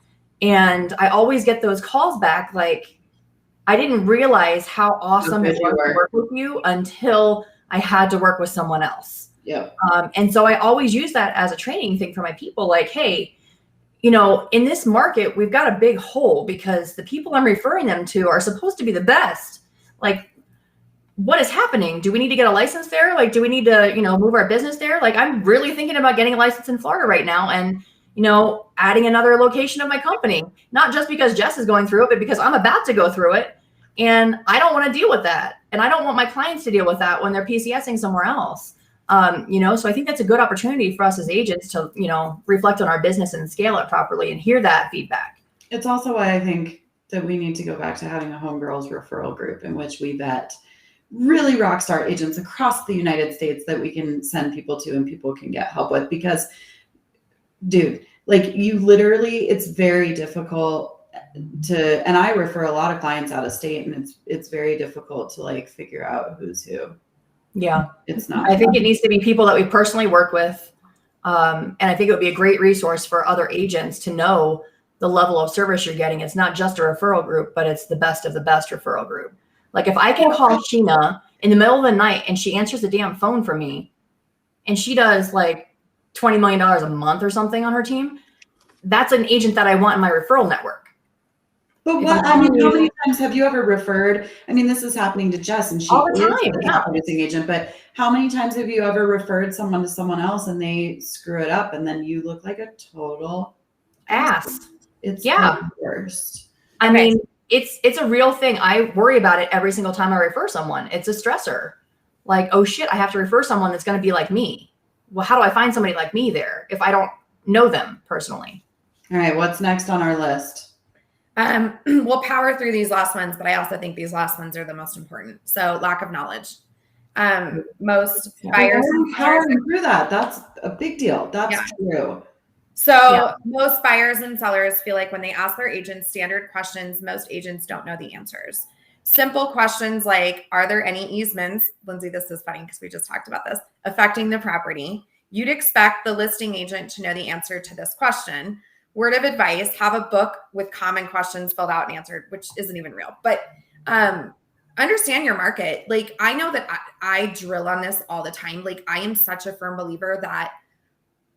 S2: And I always get those calls back. Like, I didn't realize how awesome it was to work with you until I had to work with someone else.
S3: Yeah.
S2: And so I always use that as a training thing for my people. Like, hey, in this market, we've got a big hole because the people I'm referring them to are supposed to be the best. Like, what is happening? Do we need to get a license there? Like, do we need to, move our business there? Like, I'm really thinking about getting a license in Florida right now and, adding another location of my company, not just because Jess is going through it, but because I'm about to go through it. And I don't want to deal with that. And I don't want my clients to deal with that when they're PCSing somewhere else. So I think that's a good opportunity for us as agents to, reflect on our business and scale it properly and hear that feedback.
S3: It's also why I think that we need to go back to having a homegirls referral group in which we vet really rock star agents across the United States that we can send people to and people can get help with. Because, dude, like you literally, it's very difficult and I refer a lot of clients out of state, and it's very difficult to like figure out who's who.
S2: Yeah,
S3: it's not.
S2: I think it needs to be people that we personally work with. And I think it would be a great resource for other agents to know the level of service you're getting. It's not just a referral group, but it's the best of the best referral group. Like if I can call Sheena in the middle of the night and she answers the damn phone for me and she does like $20 million a month or something on her team, that's an agent that I want in my referral network.
S3: But what, I mean, how many times have you ever referred? I mean, this is happening to Jess, and she
S2: all the
S3: is
S2: time,
S3: a top producing agent, but how many times have you ever referred someone to someone else and they screw it up and then you look like a total
S2: ass?
S3: It's
S2: Yeah.
S3: the worst.
S2: I mean, it's a real thing. I worry about it every single time I refer someone. It's a stressor. Like, oh shit, I have to refer someone that's going to be like me. Well, how do I find somebody like me there if I don't know them personally?
S3: All right, what's next on our list?
S1: We'll power through these last ones, but I also think these last ones are the most important. So lack of knowledge. Most buyers
S3: powering through that. That's a big deal. That's true.
S1: So most buyers and sellers feel like when they ask their agents standard questions, most agents don't know the answers. Simple questions like, are there any easements? Lindsay, this is funny because we just talked about this, affecting the property. You'd expect the listing agent to know the answer to this question. Word of advice, have a book with common questions filled out and answered, which isn't even real. But understand your market. Like, I know that I drill on this all the time. Like, I am such a firm believer that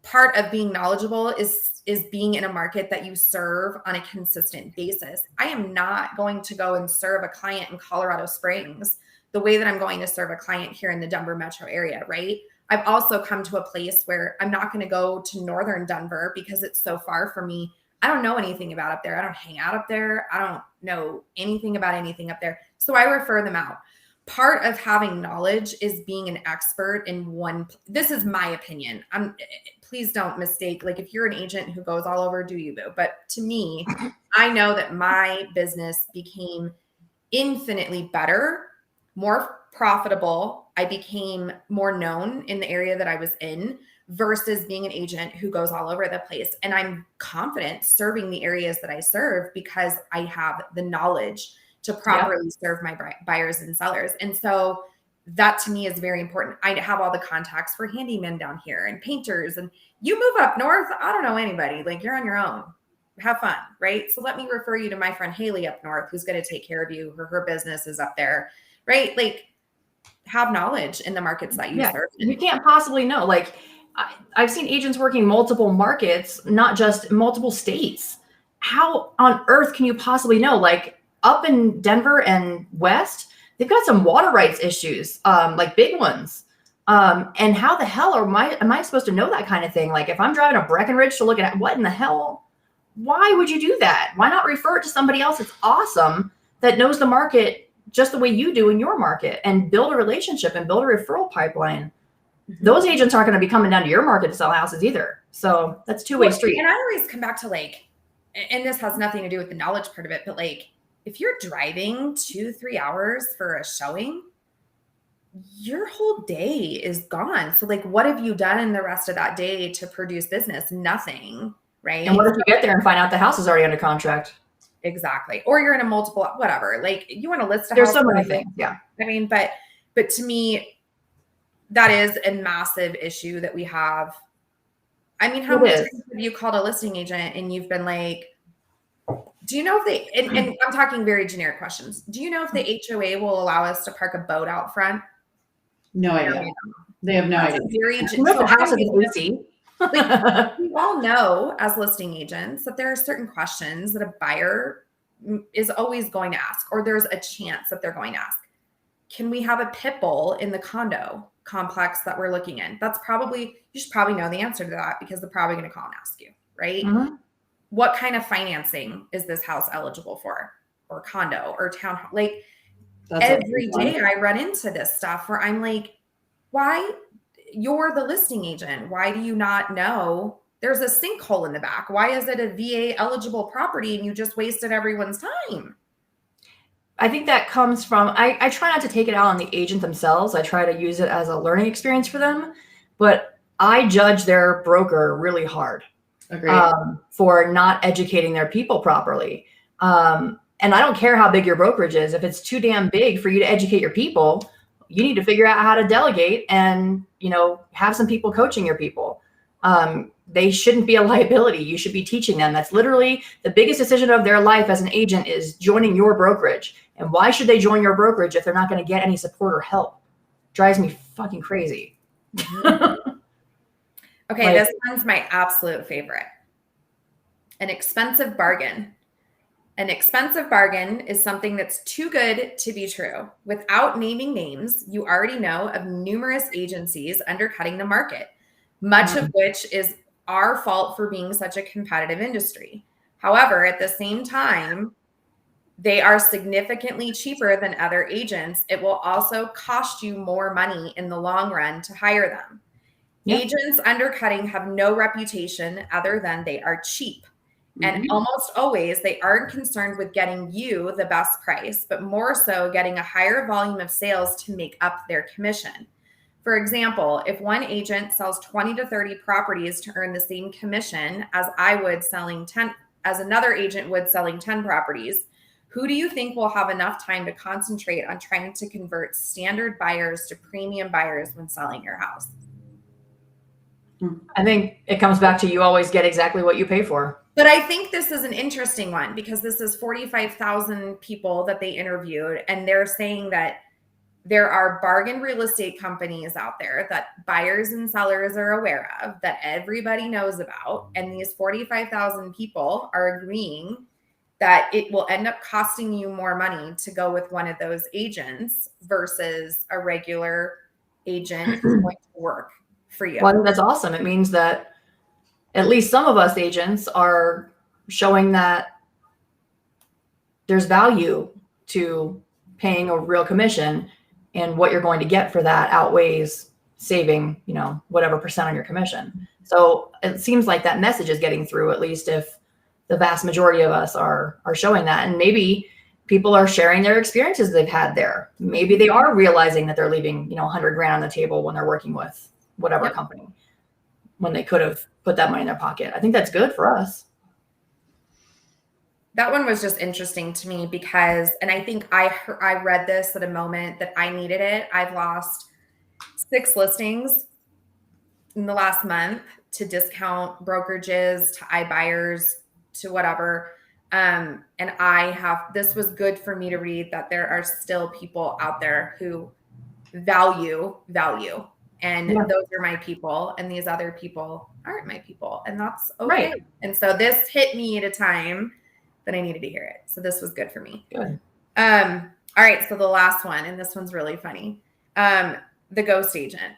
S1: part of being knowledgeable is being in a market that you serve on a consistent basis. I am not going to go and serve a client in Colorado Springs the way that I'm going to serve a client here in the Denver metro area, right? I've also come to a place where I'm not going to go to northern Denver because it's so far from me. I don't know anything about up there. I don't hang out up there. I don't know anything about anything up there. So I refer them out. Part of having knowledge is being an expert in one. This is my opinion. Please don't mistake. Like, if you're an agent who goes all over, do you, boo? But to me, I know that my business became infinitely better, more profitable. I became more known in the area that I was in versus being an agent who goes all over the place. And I'm confident serving the areas that I serve because I have the knowledge to properly serve my buyers and sellers. And so that to me is very important. I have all the contacts for handymen down here and painters, and you move up north, I don't know anybody. Like, you're on your own. Have fun, right? So let me refer you to my friend Haley up north, who's going to take care of you. Her business is up there, right? Like, have knowledge in the markets that you serve.
S2: You can't possibly know. Like, I've seen agents working multiple markets, not just multiple states. How on earth can you possibly know? Like, up in Denver and West, they've got some water rights issues, like big ones. And how the hell am I supposed to know that kind of thing? Like, if I'm driving a Breckenridge to look at what in the hell, why would you do that? Why not refer it to somebody else that's awesome, that knows the market just the way you do in your market, and build a relationship and build a referral pipeline? Those agents aren't going to be coming down to your market to sell houses either. So that's two-way street.
S1: And I always come back to, like, and this has nothing to do with the knowledge part of it, but like, if you're driving 2-3 hours for a showing, your whole day is gone. So like, what have you done in the rest of that day to produce business? Nothing, right?
S2: And what if you get there and find out the house is already under contract?
S1: Exactly. Or you're in a multiple, whatever. Like, you want to list a
S2: There's
S1: house.
S2: so many things. Yeah.
S1: I mean, but to me, that is a massive issue that we have. I mean, how many times have you called a listing agent and you've been like, do you know if they, and I'm talking very generic questions. Do you know if the HOA will allow us to park a boat out front?
S3: No idea. They have no idea.
S2: The house is AC.
S1: Like, we all know as listing agents that there are certain questions that a buyer is always going to ask, or there's a chance that they're going to ask. Can we have a pit bull in the condo complex that we're looking in? You should probably know the answer to that because they're probably going to call and ask you, right? Mm-hmm. What kind of financing is this house eligible for, or condo or townhome? Like, every day I run into this stuff where I'm like, why? You're the listing agent. Why do you not know there's a sinkhole in the back? Why is it a VA eligible property and you just wasted everyone's time?
S2: I think that comes from, I try not to take it out on the agent themselves. I try to use it as a learning experience for them, but I judge their broker really hard. For not educating their people properly. And I don't care how big your brokerage is. If it's too damn big for you to educate your people, you need to figure out how to delegate and, have some people coaching your people. They shouldn't be a liability. You should be teaching them. That's literally the biggest decision of their life as an agent, is joining your brokerage. And why should they join your brokerage if they're not going to get any support or help? Drives me fucking crazy.
S1: Okay, this one's my absolute favorite. An expensive bargain. An expensive bargain is something that's too good to be true. Without naming names, you already know of numerous agencies undercutting the market, much of which is our fault for being such a competitive industry. However, at the same time, they are significantly cheaper than other agents. It will also cost you more money in the long run to hire them. Yep. Agents undercutting have no reputation other than they are cheap. And almost always they aren't concerned with getting you the best price, but more so getting a higher volume of sales to make up their commission. For example, if one agent sells 20 to 30 properties to earn the same commission as another agent would selling 10 properties, who do you think will have enough time to concentrate on trying to convert standard buyers to premium buyers when selling your house?
S2: I think it comes back to you always get exactly what you pay for.
S1: But I think this is an interesting one because this is 45,000 people that they interviewed, and they're saying that there are bargain real estate companies out there that buyers and sellers are aware of, that everybody knows about. And these 45,000 people are agreeing that it will end up costing you more money to go with one of those agents versus a regular agent who's going to work for you.
S2: Well, that's awesome. It means that at least some of us agents are showing that there's value to paying a real commission, and what you're going to get for that outweighs saving, whatever percent on your commission. So it seems like that message is getting through, at least if the vast majority of us are showing that. And maybe people are sharing their experiences they've had there. Maybe they are realizing that they're leaving, $100,000 on the table when they're working with whatever company, when they could have put that money in their pocket. I think that's good for us.
S1: That one was just interesting to me because, and I think I read this at a moment that I needed it. I've lost 6 listings in the last month to discount brokerages, to iBuyers, to whatever. And this was good for me to read that there are still people out there who value. And those are my people, and these other people aren't my people, and that's okay. Right. And so this hit me at a time that I needed to hear it. So this was good for me.
S2: Good.
S1: All right. So the last one, and this one's really funny. The ghost agent.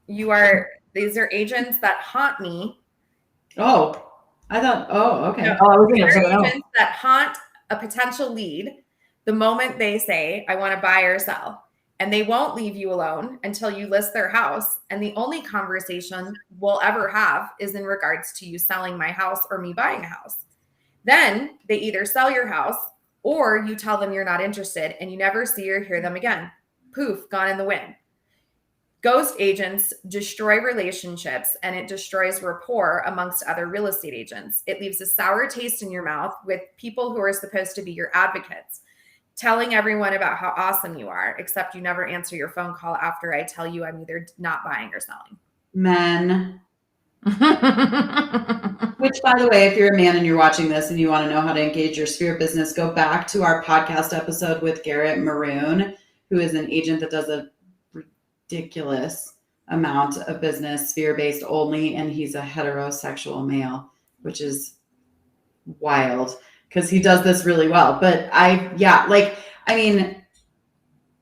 S1: These are agents that haunt me.
S3: Oh, I thought, okay.
S1: No, I was agents that haunt a potential lead the moment they say, I want to buy or sell. And they won't leave you alone until you list their house. And the only conversation we'll ever have is in regards to you selling my house or me buying a house. Then they either sell your house or you tell them you're not interested and you never see or hear them again. Poof, gone in the wind. Ghost agents destroy relationships and it destroys rapport amongst other real estate agents. It leaves a sour taste in your mouth with people who are supposed to be your advocates, telling everyone about how awesome you are, except you never answer your phone call after I tell you I'm either not buying or selling.
S3: Men. Which, by the way, if you're a man and you're watching this and you want to know how to engage your sphere business, go back to our podcast episode with Garrett Maroon, who is an agent that does a ridiculous amount of business, sphere-based only, and he's a heterosexual male, which is wild because he does this really well. But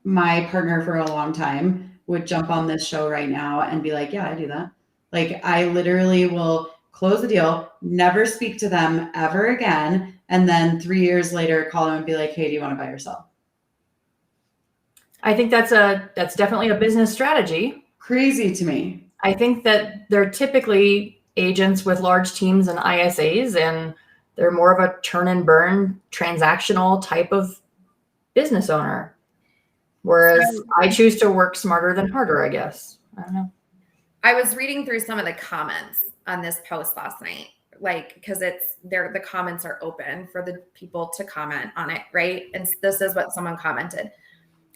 S3: my partner for a long time would jump on this show right now and be like, yeah, I do that. Like, I literally will close the deal, never speak to them ever again. And then 3 years later, call them and be like, hey, do you want to buy or sell?
S2: I think that's definitely a business strategy.
S3: Crazy to me.
S2: I think that they're typically agents with large teams and ISAs, and they're more of a turn and burn transactional type of business owner. Whereas I choose to work smarter than harder, I guess. I don't know.
S1: I was reading through some of the comments on this post last night, because the comments are open for the people to comment on it, right? And this is what someone commented.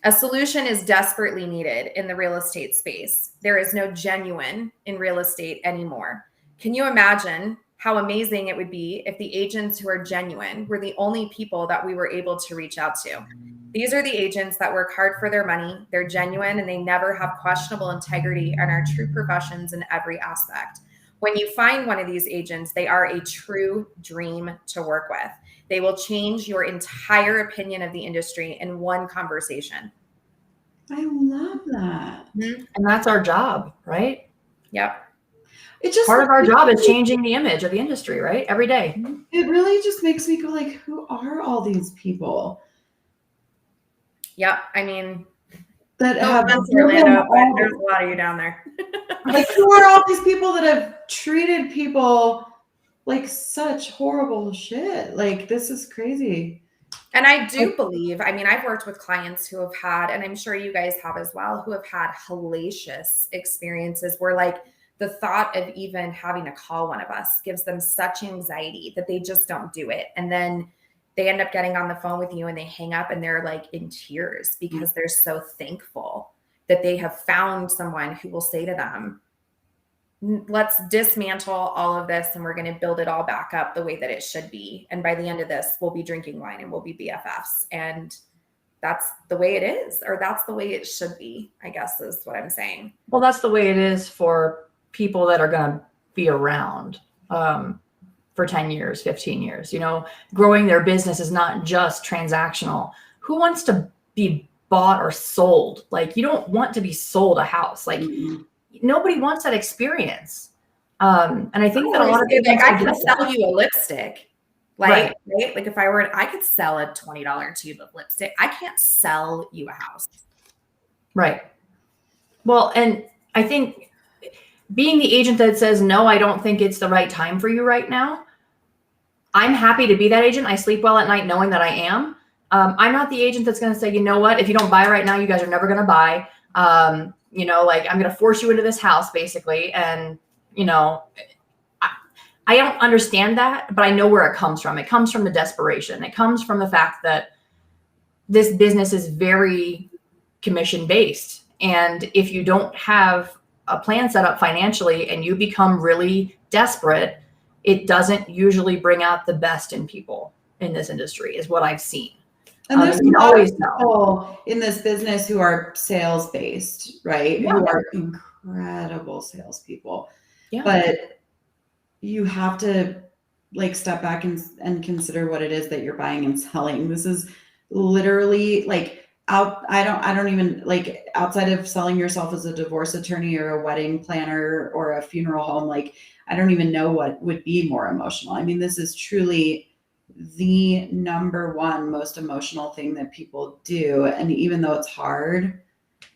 S1: A solution is desperately needed in the real estate space. There is no genuine in real estate anymore. Can you imagine how amazing it would be if the agents who are genuine were the only people that we were able to reach out to? These are the agents that work hard for their money. They're genuine and they never have questionable integrity and are true professions in every aspect. When you find one of these agents, they are a true dream to work with. They will change your entire opinion of the industry in one conversation.
S3: I love that.
S1: Mm-hmm.
S2: And that's our job, right?
S1: Yep.
S3: It just
S2: part of our job is changing the image of the industry, right? Every day.
S3: It really just makes me go like, who are all these people?
S1: Yep. I mean,
S3: that
S1: no
S3: have
S1: offense, Orlando, but there's a lot of you down there.
S3: Like, who are all these people that have treated people like such horrible shit? Like, this is crazy.
S1: And I do believe, I mean, I've worked with clients who have had, and I'm sure you guys have as well, who have had hellacious experiences where like the thought of even having to call one of us gives them such anxiety that they just don't do it. And then they end up getting on the phone with you and they hang up and they're like in tears because they're so thankful that they have found someone who will say to them, let's dismantle all of this and we're going to build it all back up the way that it should be. And by the end of this, we'll be drinking wine and we'll be BFFs. And that's the way it is, or that's the way it should be, I guess is what I'm saying.
S2: Well, that's the way it is for people that are going to be around for 10 years, 15 years. You know, growing their business is not just transactional. Who wants to be bought or sold? Like, you don't want to be sold a house. Like, nobody wants that experience. And I think that a lot of people,
S1: like, I could sell you a lipstick, right? Like if I could sell a $20 tube of lipstick. I can't sell you a house.
S2: Right. Well, and I think being the agent that says, no, I don't think it's the right time for you right now. I'm happy to be that agent. I sleep well at night knowing that I am. I'm not the agent that's going to say, you know what, if you don't buy right now, you guys are never going to buy. You know, like, I'm going to force you into this house basically. And, you know, I don't understand that, but I know where it comes from. It comes from the desperation. It comes from the fact that this business is very commission based. And if you don't have a plan set up financially and you become really desperate, it doesn't usually bring out the best in people in this industry, is what I've seen.
S3: And there's always people in this business who are sales based, right?
S2: Yeah.
S3: Who are incredible salespeople.
S2: Yeah.
S3: But you have to like step back and consider what it is that you're buying and selling. This is literally like I don't even like, outside of selling yourself as a divorce attorney or a wedding planner or a funeral home, like I don't even know what would be more emotional. I mean, this is truly the number one most emotional thing that people do. And even though it's hard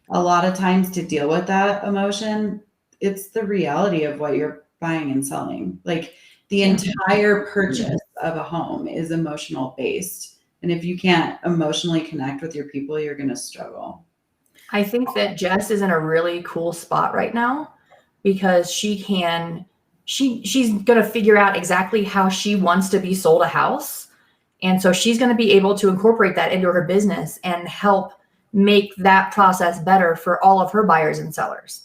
S3: a lot of times to deal with that emotion, it's the reality of what you're buying and selling. Like, the entire purchase of a home is emotional based. And if you can't emotionally connect with your people, you're going to struggle.
S2: I think that Jess is in a really cool spot right now because she's going to figure out exactly how she wants to be sold a house. And so she's going to be able to incorporate that into her business and help make that process better for all of her buyers and sellers.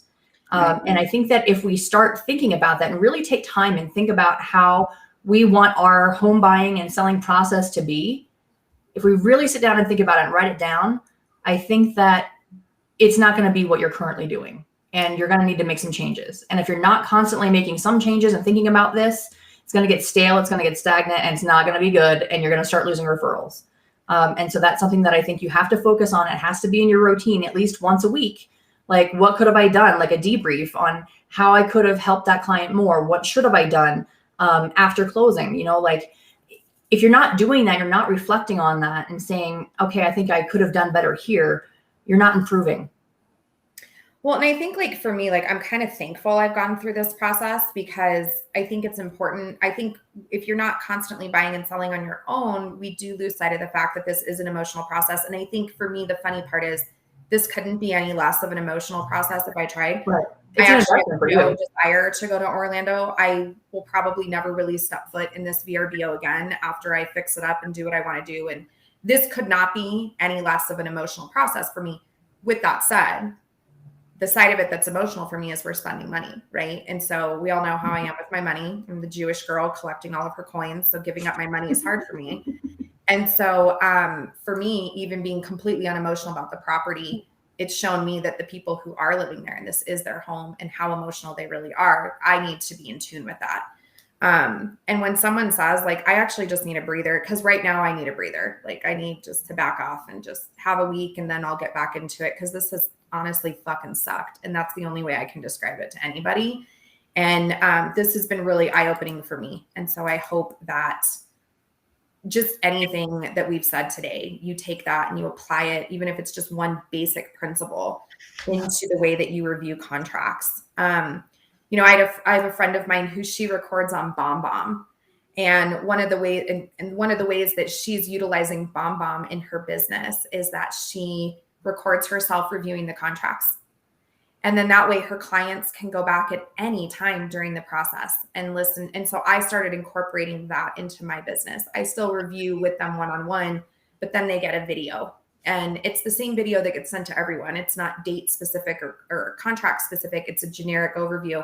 S2: And I think that if we start thinking about that and really take time and think about how we want our home buying and selling process to be, if we really sit down and think about it and write it down, I think that it's not going to be what you're currently doing. And you're going to need to make some changes. And if you're not constantly making some changes and thinking about this, it's going to get stale, it's going to get stagnant, and it's not going to be good. And you're going to start losing referrals. And so that's something that I think you have to focus on. It has to be in your routine at least once a week. Like, what could have I done? Like a debrief on how I could have helped that client more. What should have I done after closing? You know, like, if you're not doing that, you're not reflecting on that and saying, okay, I think I could have done better here, you're not improving.
S1: Well, and I think, like, for me, like, I'm kind of thankful I've gone through this process because I think it's important. I think if you're not constantly buying and selling on your own, we do lose sight of the fact that this is an emotional process. And I think for me, the funny part is this couldn't be any less of an emotional process if I tried.
S2: Right.
S1: I actually have no desire to go to Orlando. I will probably never really step foot in this VRBO again after I fix it up and do what I want to do. And this could not be any less of an emotional process for me. With that said, the side of it that's emotional for me is we're spending money, right? And so we all know how I am with my money. I'm the Jewish girl collecting all of her coins. So giving up my money is hard for me. And so for me, even being completely unemotional about the property it's shown me that the people who are living there and this is their home and how emotional they really are, I need to be in tune with that. And when someone says like, I actually just need a breather, because right now I need a breather. Like I need just to back off and just have a week and then I'll get back into it. Cause this has honestly fucking sucked. And that's the only way I can describe it to anybody. And this has been really eye-opening for me. And so I hope that just anything that we've said today, you take that and you apply it, even if it's just one basic principle into the way that you review contracts. You know, I have a friend of mine who she records on BombBomb. And one of the ways that she's utilizing BombBomb in her business is that she records herself reviewing the contracts. And then that way her clients can go back at any time during the process and listen. And so I started incorporating that into my business. I still review with them one-on-one, but then they get a video. And it's the same video that gets sent to everyone. It's not date specific or contract specific. It's a generic overview.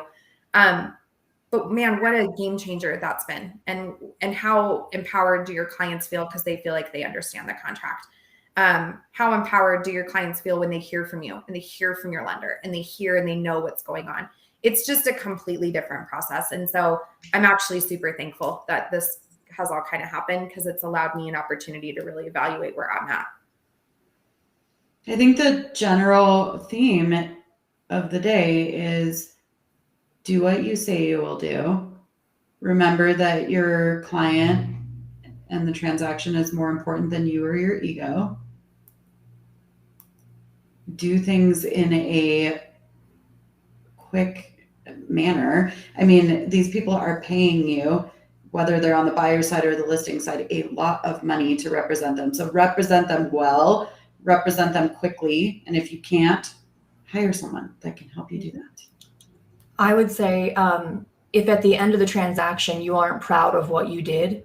S1: But man, what a game changer that's been. And how empowered do your clients feel because they feel like they understand the contract? How empowered do your clients feel when they hear from you and they hear from your lender and they hear and they know what's going on? It's just a completely different process. And so I'm actually super thankful that this has all kind of happened because it's allowed me an opportunity to really evaluate where I'm at.
S3: I think the general theme of the day is do what you say you will do. Remember that your client and the transaction is more important than you or your ego. Do things in a quick manner. I mean, these people are paying you, whether they're on the buyer side or the listing side, a lot of money to represent them. So represent them well, represent them quickly. And if you can't, hire someone that can help you do that.
S2: I would say if at the end of the transaction you aren't proud of what you did,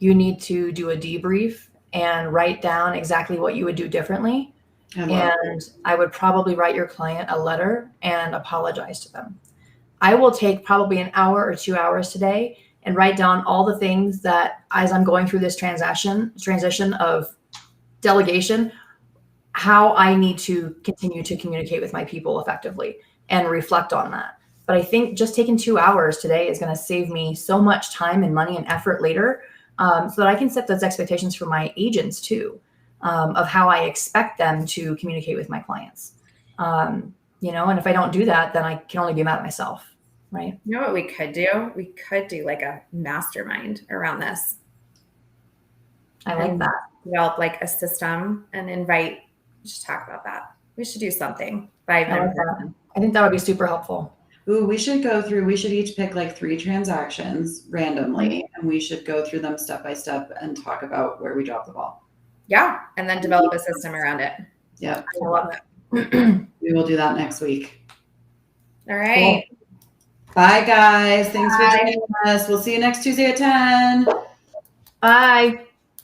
S2: you need to do a debrief and write down exactly what you would do differently. And I would probably write your client a letter and apologize to them. I will take probably an hour or 2 hours today and write down all the things that as I'm going through this transition of delegation, how I need to continue to communicate with my people effectively and reflect on that. But I think just taking 2 hours today is going to save me so much time and money and effort later, so that I can set those expectations for my agents too, of how I expect them to communicate with my clients. You know, and if I don't do that, then I can only be mad at myself, right?
S1: You know what we could do? We could do like a mastermind around this.
S2: I like that.
S1: Develop like a system and invite, we should talk about that. We should do something.
S2: I think that would be super helpful.
S3: Ooh, we should each pick like 3 transactions randomly, and we should go through them step by step and talk about where we dropped the ball.
S1: Yeah. And then develop a system around it.
S3: Yep.
S2: I love it.
S3: We will do that next week.
S1: All right.
S3: Cool. Bye, guys. Thanks for joining us. We'll see you next Tuesday at 10.
S2: Bye.